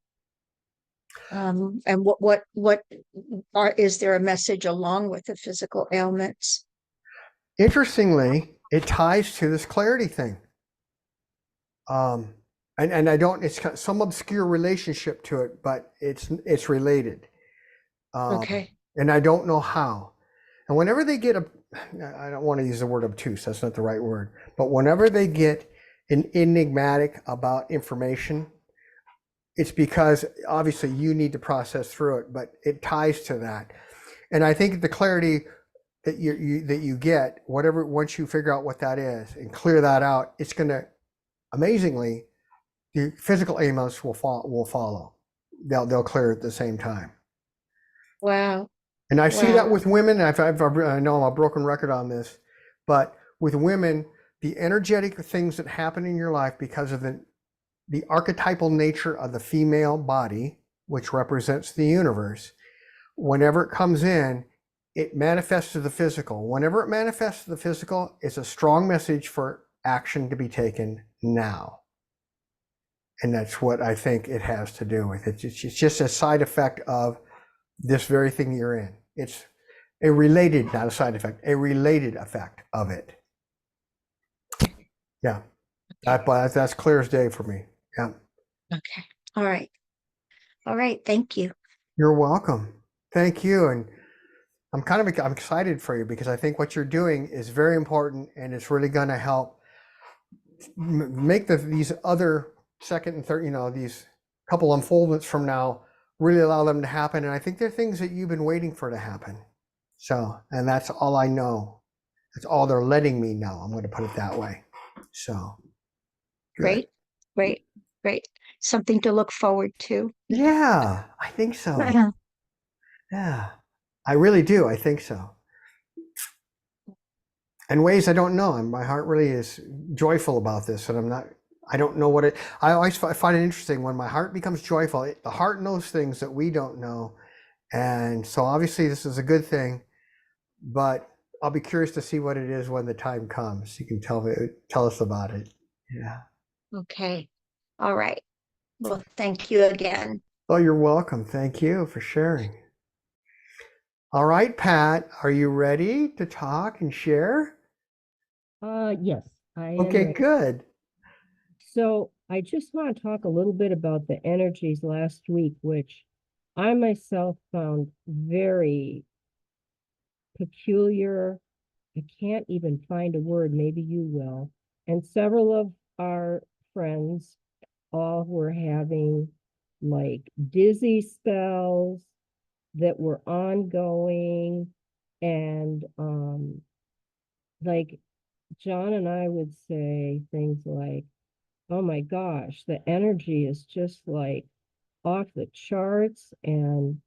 is there a message along with the physical ailments? Interestingly, it ties to this clarity thing. And I don't. It's some obscure relationship to it, but it's related. Okay, And I don't know how. And whenever they get I don't want to use the word obtuse, that's not the right word, but whenever they get enigmatic about information, it's because obviously you need to process through it, but it ties to that. And I think the clarity that you get, whatever, once you figure out what that is and clear that out, it's going to, amazingly, the physical ailments will follow. They'll clear at the same time. wow, And I see that wow, with women. I know I'm a broken record on this, but with women, the energetic things that happen in your life because of the archetypal nature of the female body, which represents the universe, whenever it comes in, it manifests to the physical. Whenever it manifests to the physical, it's a strong message for action to be taken now. And that's what I think it has to do with. It's just a side effect of this very thing you're in. It's a related, not a side effect, a related effect of it. Yeah, that's clear as day for me. Yeah. okay, all right, thank you. You're welcome. Thank you. And I'm excited for you because I think what you're doing is very important and it's really going to help make these other second and third, these couple unfoldments from now, really allow them to happen. And I think they're things that you've been waiting for to happen. So, and that's all I know. That's all they're letting me know. I'm going to put it that way. So, good. Great. Something to look forward to. Yeah, I think so. Yeah, I really do. I think so. In ways I don't know. My heart really is joyful about this, and I don't know what I always find it interesting when my heart becomes joyful. The heart knows things that we don't know. And so obviously this is a good thing, but I'll be curious to see what it is when the time comes. You can tell us about it. Yeah. Okay. All right. Well, thank you again. Oh, you're welcome. Thank you for sharing. All right, Pat, are you ready to talk and share? Yes, I am Okay, ready. good. So I just want to talk a little bit about the energies last week, which I myself found very peculiar. I can't even find a word, maybe you will. And several of our friends all were having like dizzy spells that were ongoing. And like John and I would say things like, oh my gosh, the energy is just like off the charts and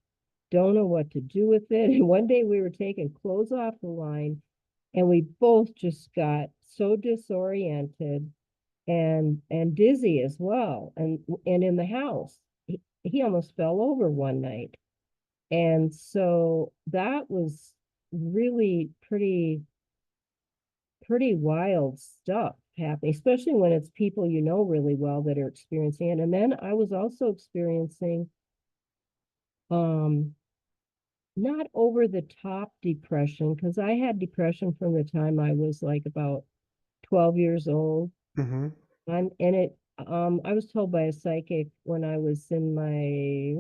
don't know what to do with it. And one day we were taking clothes off the line and we both just got so disoriented and dizzy as well. And in the house, he almost fell over one night. And so that was really pretty wild stuff happening, especially when it's people you know really well that are experiencing it. And then I was also experiencing not over the top depression, because I had depression from the time I was like about 12 years old. Mm-hmm. I was told by a psychic when I was in my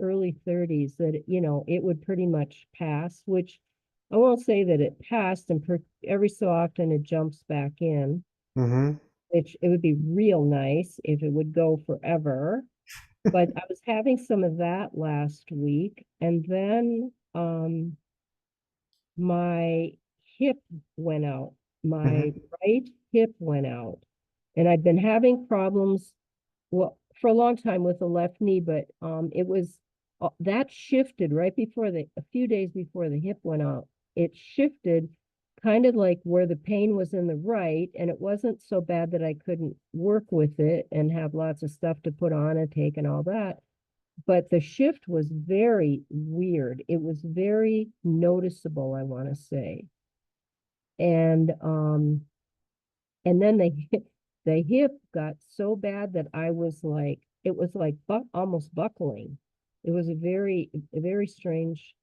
early 30s that, it would pretty much pass, which I won't say that it passed, and every so often it jumps back in, Mm-hmm. which it would be real nice if it would go forever. But I was having some of that last week, and then my hip went out. My right hip went out. And I'd been having problems, well, for a long time with the left knee, but it was that shifted right before a few days before the hip went out. It shifted kind of like where the pain was in the right, and it wasn't so bad that I couldn't work with it and have lots of stuff to put on and take and all that. But the shift was very weird. It was very noticeable, I want to say. And then the hip got so bad that I was like, it was like almost buckling. It was a very strange,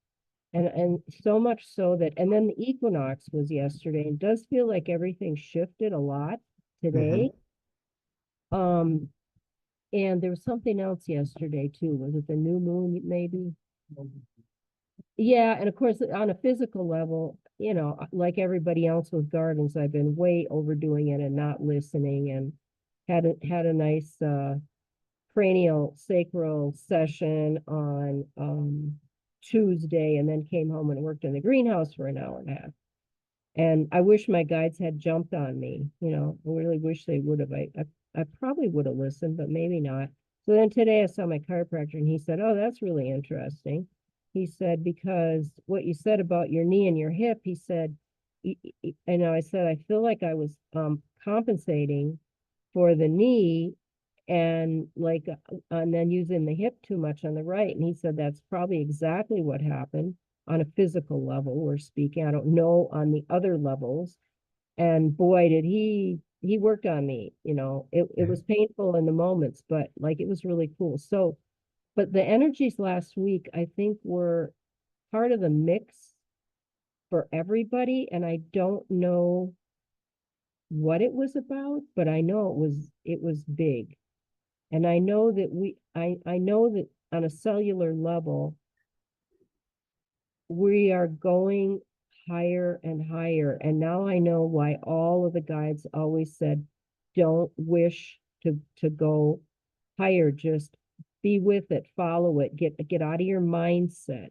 and so much so that, and then the equinox was yesterday, and it does feel like everything shifted a lot today. And there was something else yesterday too. Was it the new moon maybe? Yeah, and of course, on a physical level, like everybody else with gardens, I've been way overdoing it and not listening, and had a nice cranial sacral session on Tuesday, and then came home and worked in the greenhouse for an hour and a half. And I wish my guides had jumped on me. I really wish they would have. I probably would have listened, but maybe not. So then today I saw my chiropractor, and he said, "Oh, that's really interesting." He said, "Because what you said about your knee and your hip," he said, I said, "I feel like I was compensating for the knee and and then using the hip too much on the right." And he said, "That's probably exactly what happened on a physical level we're speaking. I don't know on the other levels." And boy, did he worked on me. It was painful in the moments, but it was really cool. So, but the energies last week, I think, were part of the mix for everybody. And I don't know what it was about, but I know it was big. And I know that I know that on a cellular level, we are going higher and higher. And now I know why all of the guides always said, don't wish to go higher, just be with it, follow it, get out of your mindset.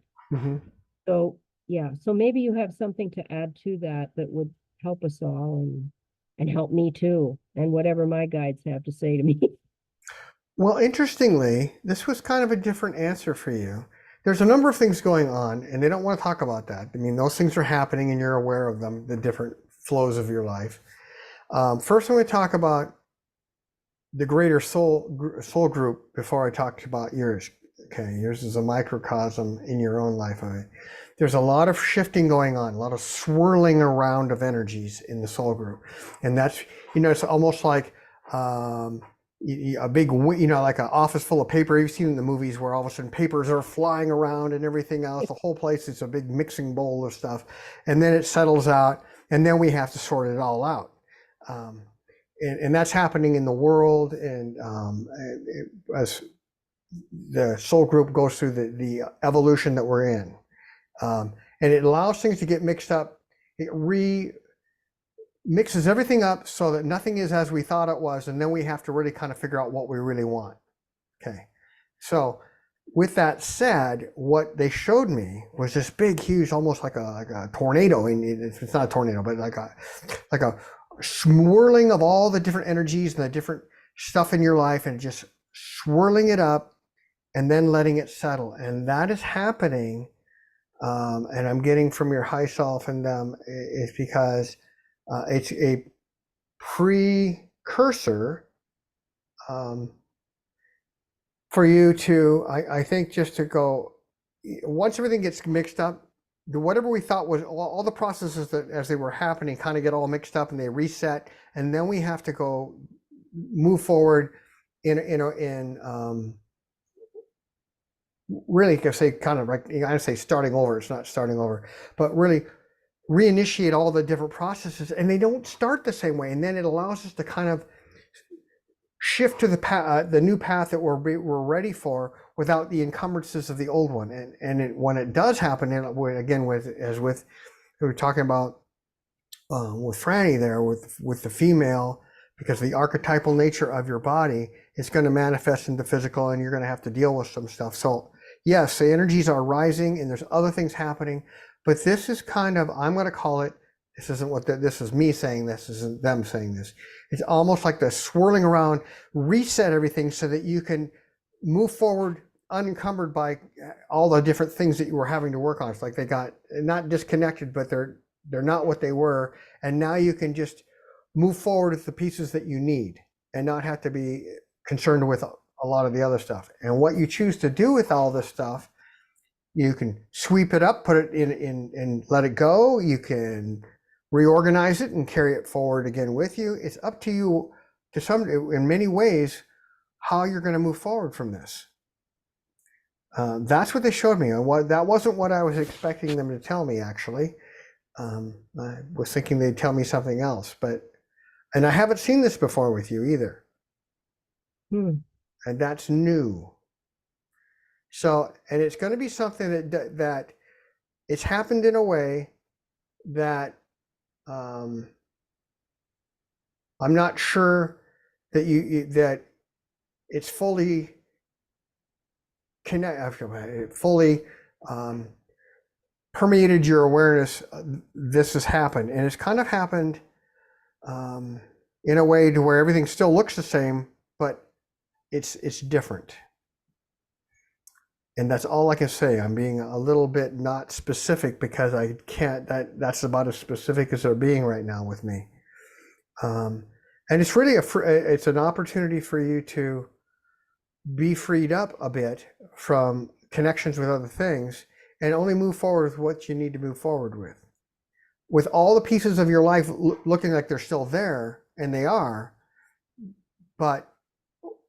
So yeah, so maybe you have something to add to that would help us all and help me too, and whatever my guides have to say to me. Well, interestingly, this was kind of a different answer for you. There's a number of things going on, and they don't want to talk about that. I mean, those things are happening and you're aware of them, the different flows of your life. First, I'm going to talk about the greater soul group before I talk about yours. Okay, yours is a microcosm in your own life. There's a lot of shifting going on, a lot of swirling around of energies in the soul group. And that's, it's almost like a big, like an office full of paper. You've seen in the movies where all of a sudden papers are flying around and everything else. The whole place is a big mixing bowl of stuff. And then it settles out, and then we have to sort it all out. And that's happening in the world. And as the soul group goes through the evolution that we're in. And it allows things to get mixed up. It mixes everything up so that nothing is as we thought it was, and then we have to really kind of figure out what we really want. Okay, so with that said, what they showed me was this big, huge, almost like a tornado. And it's not a tornado, but like a swirling of all the different energies and the different stuff in your life, and just swirling it up and then letting it settle. And that is happening. And I'm getting from your high self and them is because it's a precursor for you to, I think, just to go, once everything gets mixed up, whatever we thought was all the processes that as they were happening kind of get all mixed up and they reset, and then we have to go move forward in really, I say kind of like, I say starting over, it's not starting over, but really reinitiate all the different processes, and they don't start the same way. And then it allows us to kind of shift to the new path that we're ready for without the encumbrances of the old one. And when it does happen, and again, as we were talking about with Franny there, with the female, because the archetypal nature of your body is going to manifest into physical, and you're going to have to deal with some stuff. So yes, the energies are rising, and there's other things happening, but this is kind of, I'm going to call it, this isn't this is me saying this isn't them saying this. It's almost like the swirling around, reset everything so that you can move forward unencumbered by all the different things that you were having to work on. It's like they got not disconnected, but they're not what they were. And now you can just move forward with the pieces that you need and not have to be concerned with a lot of the other stuff. And what you choose to do with all this stuff, you can sweep it up, put it in and let it go. You can reorganize it and carry it forward again with you. It's up to you in many ways, how you're going to move forward from this. That's what they showed me. And that wasn't what I was expecting them to tell me, actually. I was thinking they'd tell me something else, and I haven't seen this before with you either. And that's new. So, and it's going to be something that it's happened in a way that I'm not sure that that it's fully fully permeated your awareness. This has happened, and it's kind of happened in a way to where everything still looks the same, but it's different. And that's all I can say. I'm being a little bit not specific because I can't, that's about as specific as they're being right now with me. And it's really it's an opportunity for you to be freed up a bit from connections with other things and only move forward with what you need to move forward with all the pieces of your life looking like they're still there, and they are, but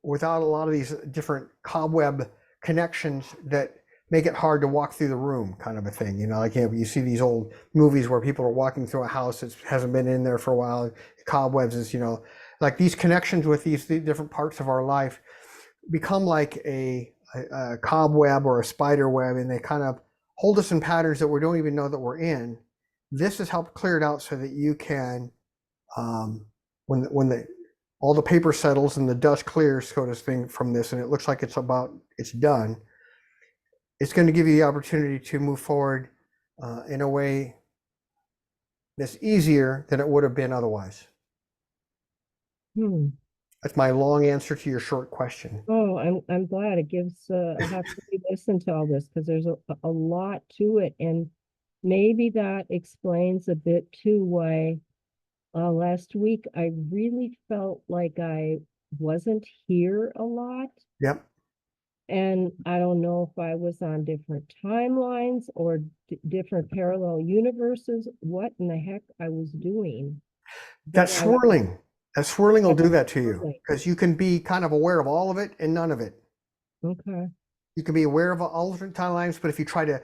without a lot of these different cobweb connections that make it hard to walk through the room, kind of a thing. Like you see these old movies where people are walking through a house that hasn't been in there for a while. Cobwebs is, like these connections with these different parts of our life become like a cobweb or a spider web, and they kind of hold us in patterns that we don't even know that we're in. This has helped clear it out so that you can, when all the paper settles and the dust clears, so to speak, from this, and it looks like it's done, it's going to give you the opportunity to move forward in a way that's easier than it would have been otherwise. That's my long answer to your short question. Oh, I'm glad it gives. I have to listen to all this because there's a lot to it, and maybe that explains a bit too why last week I really felt like I wasn't here a lot. Yep. And I don't know if I was on different timelines or different parallel universes, what in the heck I was doing. That swirling will do that to you, because you can be kind of aware of all of it and none of it. Okay. You can be aware of all different timelines, but if you try to,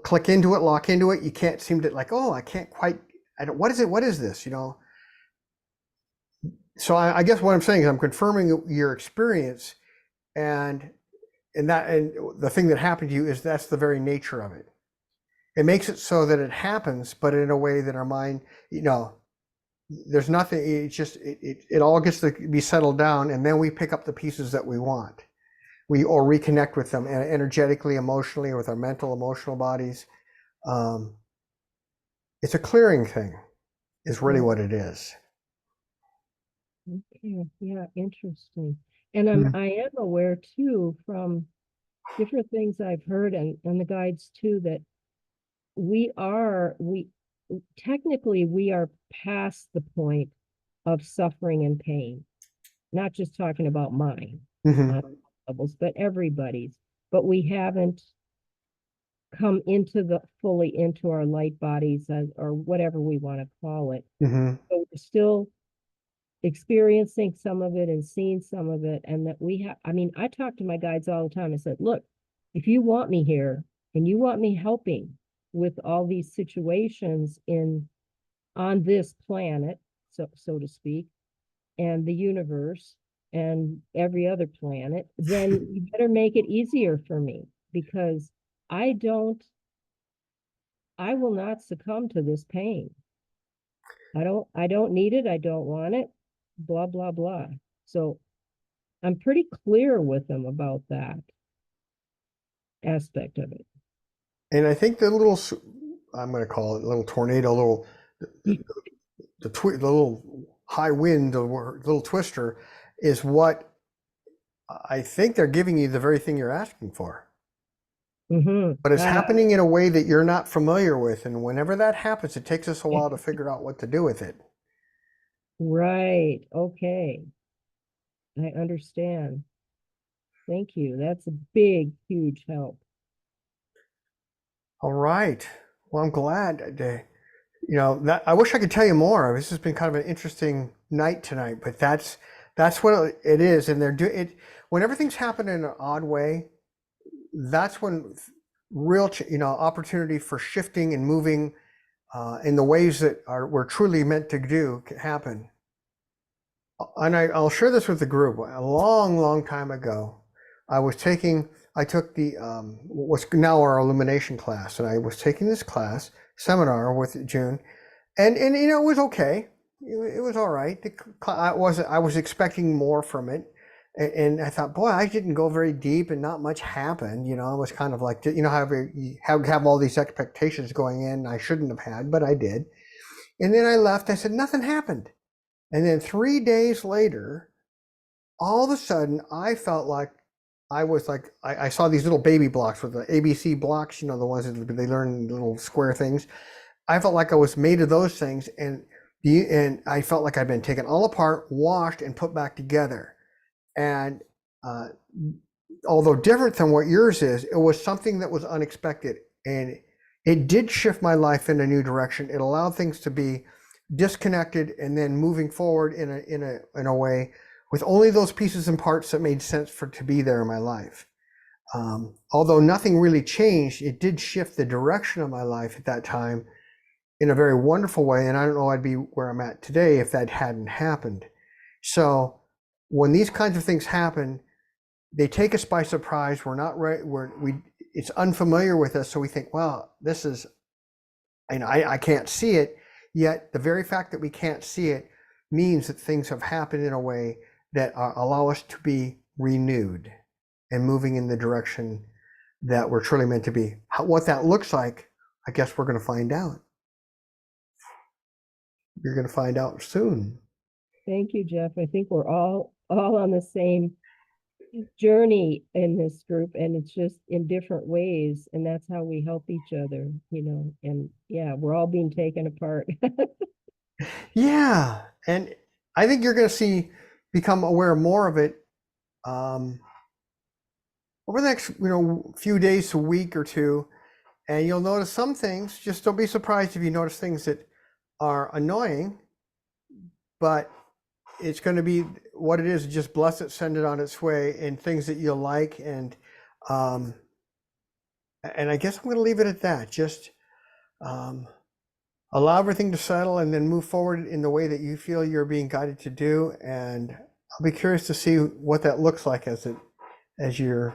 click into it, lock into it, you can't seem to I can't quite, what is it? What is this? So I guess what I'm saying is I'm confirming your experience, and the thing that happened to you is that's the very nature of it. It makes it so that it happens, but in a way that our mind, there's nothing, it's just, it all gets to be settled down, and then we pick up the pieces that we want. or reconnect with them energetically, emotionally, with our mental, emotional bodies. It's a clearing thing, is really what it is. Okay, yeah, interesting. And Mm. I am aware too from different things I've heard and the guides too that we technically we are past the point of suffering and pain. Not just talking about mine Mhm. levels, but everybody's. But we haven't come into fully into our light bodies or whatever we want to call it. Mhm. So we're still experiencing some of it and seeing some of it. And that we have, I mean, I talk to my guides all the time. I said, look, if you want me here and you want me helping with all these situations on this planet, so to speak, and the universe and every other planet, then you better make it easier for me because I will not succumb to this pain. I don't need it. I don't want it. Blah, blah, blah. So I'm pretty clear with them about that aspect of it. And I think the little, I'm going to call it a little tornado, the little high wind, the little twister, is what I think they're giving you, the very thing you're asking for. Mm-hmm. But it's happening in a way that you're not familiar with. And whenever that happens, it takes us a while to figure out what to do with it. Right. Okay. I understand. Thank you. That's a big, huge help. All right. Well, I'm glad that I wish I could tell you more. This has been kind of an interesting night tonight, but that's what it is. And they're doing it when everything's happening in an odd way. That's when real, opportunity for shifting and moving in the ways that we're truly meant to do can happen. And I'll share this with the group. A long, long time ago, I took the what's now our illumination class, and I was taking this seminar with June, and it was okay. It was all right. I was expecting more from it, and I thought, boy, I didn't go very deep, and not much happened. I was kind of like, how you have all these expectations going in. I shouldn't have had, but I did. And then I left. I said nothing happened, and then 3 days later, all of a sudden, I felt like I saw these little baby blocks with the ABC blocks, the ones that they learn little square things. I felt like I was made of those things, and I felt like I'd been taken all apart, washed, and put back together. And although different than what yours is, it was something that was unexpected, and it did shift my life in a new direction. It allowed things to be disconnected and then moving forward in a way with only those pieces and parts that made sense to be there in my life. Although nothing really changed, it did shift the direction of my life at that time in a very wonderful way. And I don't know I'd be where I'm at today if that hadn't happened. So when these kinds of things happen, they take us by surprise. We're not right. It's unfamiliar with us. So we think, well, this is, I can't see it. Yet the very fact that we can't see it means that things have happened in a way that allow us to be renewed and moving in the direction that we're truly meant to be. What that looks like, I guess we're going to find out. You're going to find out soon. Thank you, Jeff. I think we're all on the same journey in this group, and it's just in different ways, and that's how we help each other, and yeah, we're all being taken apart. Yeah, and I think you're going to become aware more of it over the next few days, a week or two, and you'll notice some things. Just don't be surprised if you notice things that are annoying, but it's going to be what it is. Just bless it, send it on its way, and things that you'll like. And I guess I'm going to leave it at that. Just allow everything to settle and then move forward in the way that you feel you're being guided to do. And I'll be curious to see what that looks like as you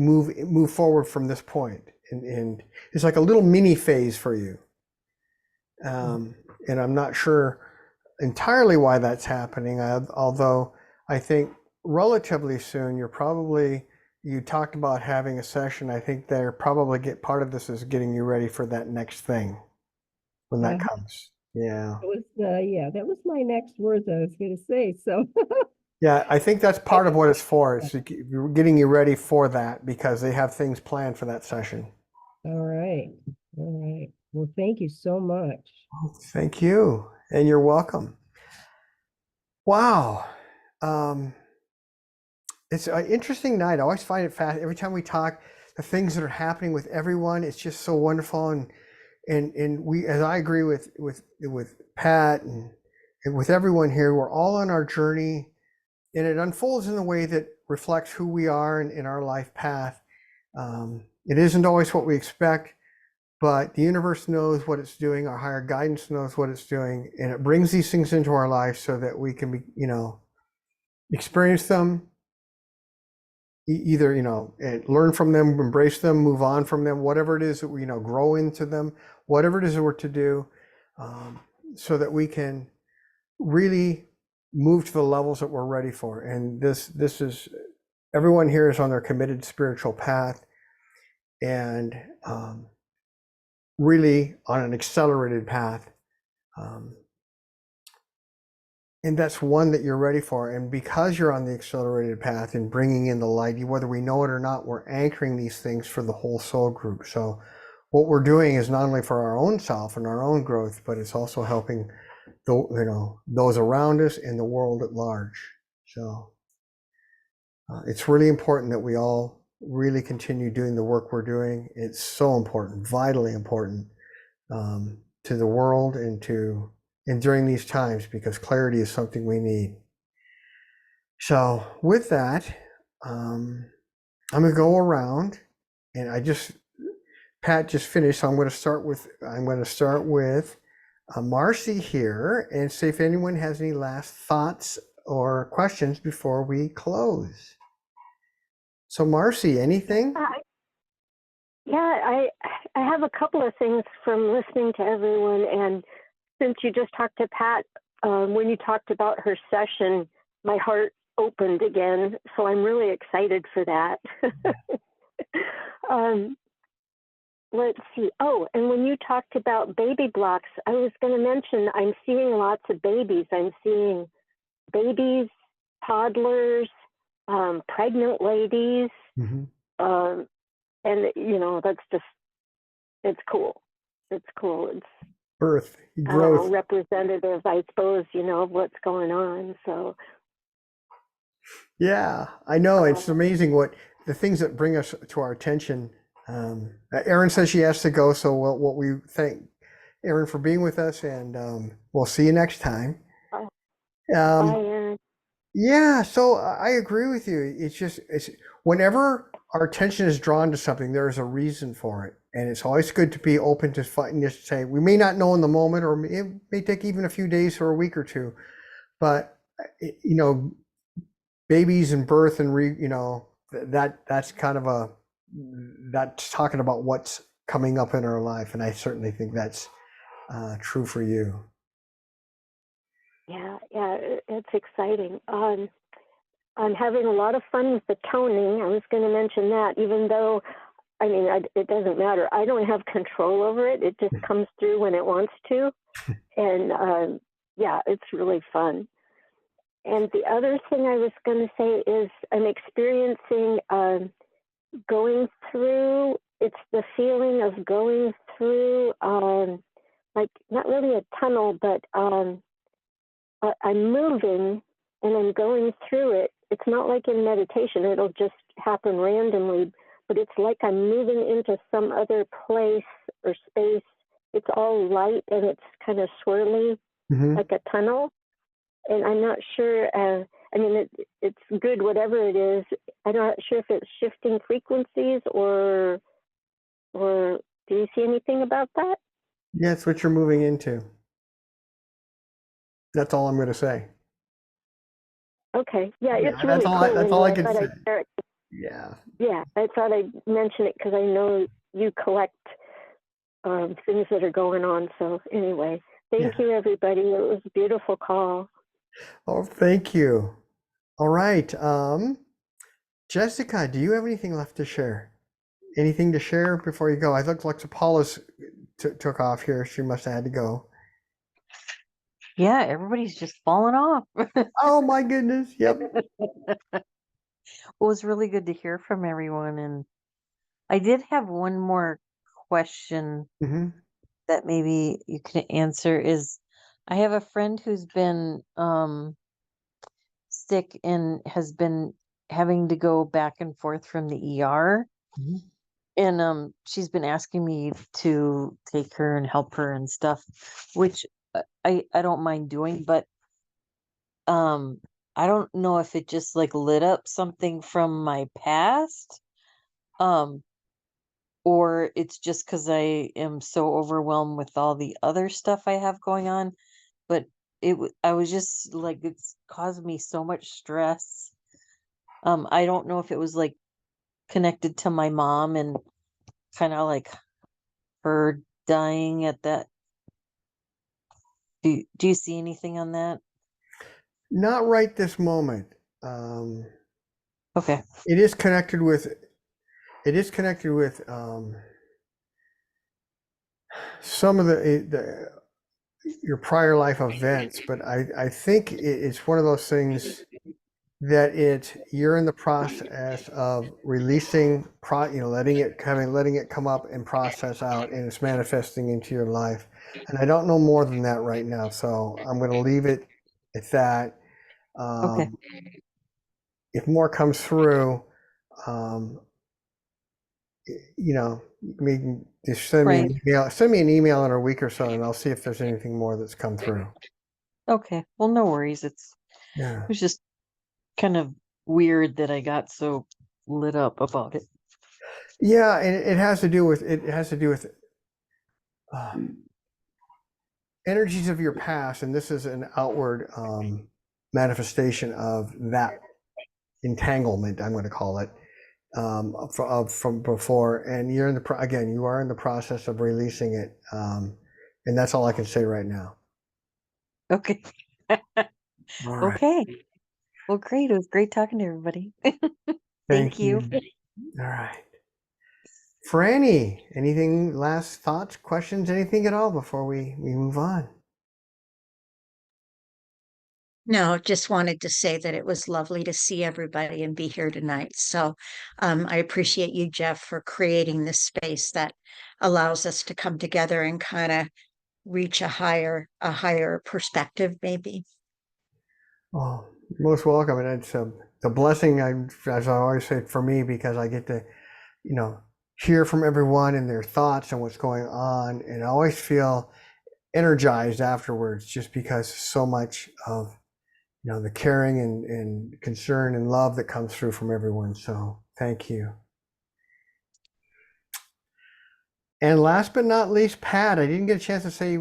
move forward from this point. And it's like a little mini phase for you. And I'm not sure entirely why that's happening, although I think relatively soon, you talked about having a session. I think they're probably part of this is getting you ready for that next thing when that Uh-huh. comes. Yeah. That was, yeah, that was my next words I was going to say. So Yeah, I think that's I part of can what do it's for. that. It's getting you ready for that because they have things planned for that session. All right. All right. Well, thank you so much. Thank you, and you're welcome. Wow. Um, it's an interesting night. I always find it fast. Every time we talk, the things that are happening with everyone, it's just so wonderful. And we, as I agree with Pat and with everyone here, we're all on our journey, and it unfolds in a way that reflects who we are in our life path. It isn't always what we expect, but the universe knows what it's doing. Our higher guidance knows what it's doing, and it brings these things into our life so that we can be, experience them, either, and learn from them, embrace them, move on from them, whatever it is that we, grow into them, whatever it is that we're to do, so that we can really move to the levels that we're ready for. And this is, everyone here is on their committed spiritual path, and really on an accelerated path. And that's one that you're ready for. And because you're on the accelerated path and bringing in the light, whether we know it or not, we're anchoring these things for the whole soul group. So what we're doing is not only for our own self and our own growth, but it's also helping those around us and the world at large. So it's really important that we all really continue doing the work we're doing. It's so important, vitally important, to the world and during these times, because clarity is something we need. So with that, I'm going to go around, and Pat just finished, so I'm going to start with Marci here and see if anyone has any last thoughts or questions before we close. So Marci, anything? Yeah, I have a couple of things from listening to everyone, and since you just talked to Pat, when you talked about her session, my heart opened again, so I'm really excited for that. Let's see. Oh, and when you talked about baby blocks, I was going to mention I'm seeing lots of babies. I'm seeing babies, toddlers, pregnant ladies, Mm-hmm. and that's just, it's cool. It's cool. It's, Birth, I don't know, growth. representative, I suppose, of what's going on. So Yeah, I know. It's amazing what the things that bring us to our attention. Eryn says she has to go, so what we thank Eryn for being with us, and we'll see you next time. bye, Um, Eryn. yeah, so I agree with you. It's whenever our attention is drawn to something, there is a reason for it, and it's always good to be open to finding. Just say we may not know in the moment, or it may take even a few days or a week or two, but babies and birth and that's kind of that's talking about what's coming up in our life, and I certainly think that's true for you. Yeah, it's exciting. I'm having a lot of fun with the toning. I was going to mention that, even though, it doesn't matter. I don't have control over it. It just comes through when it wants to. And yeah, it's really fun. And the other thing I was going to say is I'm experiencing going through, it's the feeling of going through, like not really a tunnel, but I'm moving and I'm going through it. It's not like in meditation, it'll just happen randomly, but it's like I'm moving into some other place or space. It's all light and it's kind of swirling, Mm-hmm. like a tunnel. And I'm not sure, it's good, whatever it is. I'm not sure if it's shifting frequencies or do you see anything about that? Yeah, it's what you're moving into. That's all I'm going to say. Okay, yeah, it's Yeah, really cool. that's all I Anyway, can but say. I Yeah. Yeah, I thought I'd mention it because I know you collect things that are going on. So anyway, thank Yeah. you, everybody. It was a beautiful call. Oh, thank you. All right. Jessica, do you have anything left to share? Anything to share before you go? I look like Paula's took off here. She must have had to go. Yeah, everybody's just falling off. Oh my goodness. Yep. It was really good to hear from everyone. And I did have one more question Hmm. that maybe you can answer is I have a friend who's been sick and has been having to go back and forth from the ER. Hmm. And she's been asking me to take her and help her and stuff, which I don't mind doing, but um I don't know if it just like lit up something from my past, um or it's just because I am so overwhelmed with all the other stuff I have going on. But I was just like, it's caused me so much stress. I don't know if it was like connected to my mom and kind of like her dying at that. Do you see anything on that? Not right this moment. Um, Okay. it is connected with. It is connected with some of the your prior life events, but I think it's one of those things that you're in the process of releasing, letting it come up and process out, and it's manifesting into your life. And I don't know more than that right now, so I'm going to leave it at that. Okay. If more comes through, um, just send me Right. an email. Send me an email in a week or so, and I'll see if there's anything more that's come through. Okay. Well, no worries. It Yeah. was just kind of weird that I got so lit up about it. Yeah, and it has to do with uh, energies of your past, and this is an outward manifestation of that entanglement. I'm going to call it from before, and you're again. You are in the process of releasing it, and that's all I can say right now. Okay. All right. Okay. Well, great. It was great talking to everybody. Thank you. All right. Franny, anything, last thoughts, questions, anything at all before we move on? No, just wanted to say that it was lovely to see everybody and be here tonight. So I appreciate you, Jeff, for creating this space that allows us to come together and kind of reach a higher perspective, maybe. Oh, most welcome. And it's a blessing, as I always say, for me, because I get to, hear from everyone and their thoughts and what's going on. And I always feel energized afterwards just because so much of, the caring and concern and love that comes through from everyone. So thank you. And last but not least, Pat, I didn't get a chance to say,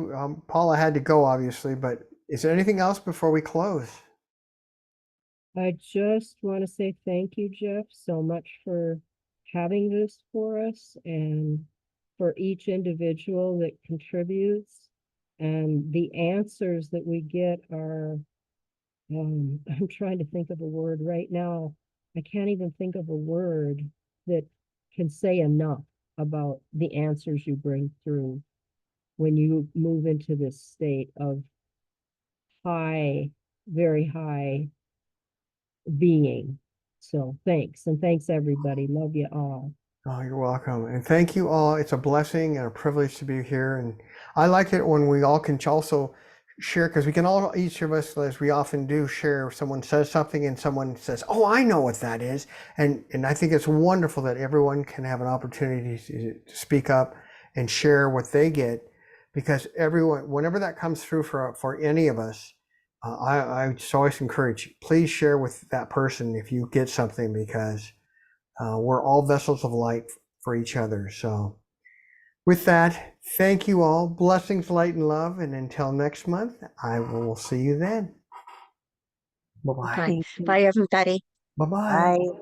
Paula had to go, obviously, but is there anything else before we close? I just want to say thank you, Jeff, so much for having this for us and for each individual that contributes. And the answers that we get are, I'm trying to think of a word right now. I can't even think of a word that can say enough about the answers you bring through when you move into this state of high, very high being. So thanks. And thanks everybody. Love you all. Oh, you're welcome. And thank you all. It's a blessing and a privilege to be here. And I like it when we all can also share, because we can all, each of us, as we often do, share. If someone says something and someone says, oh, I know what that is. And I think it's wonderful that everyone can have an opportunity to speak up and share what they get, because everyone, whenever that comes through for any of us, I just always encourage, please share with that person if you get something, because we're all vessels of light for each other. So with that, thank you all. Blessings, light, and love. And until next month, I will see you then. Bye-bye. Bye, everybody. Bye-bye. Bye.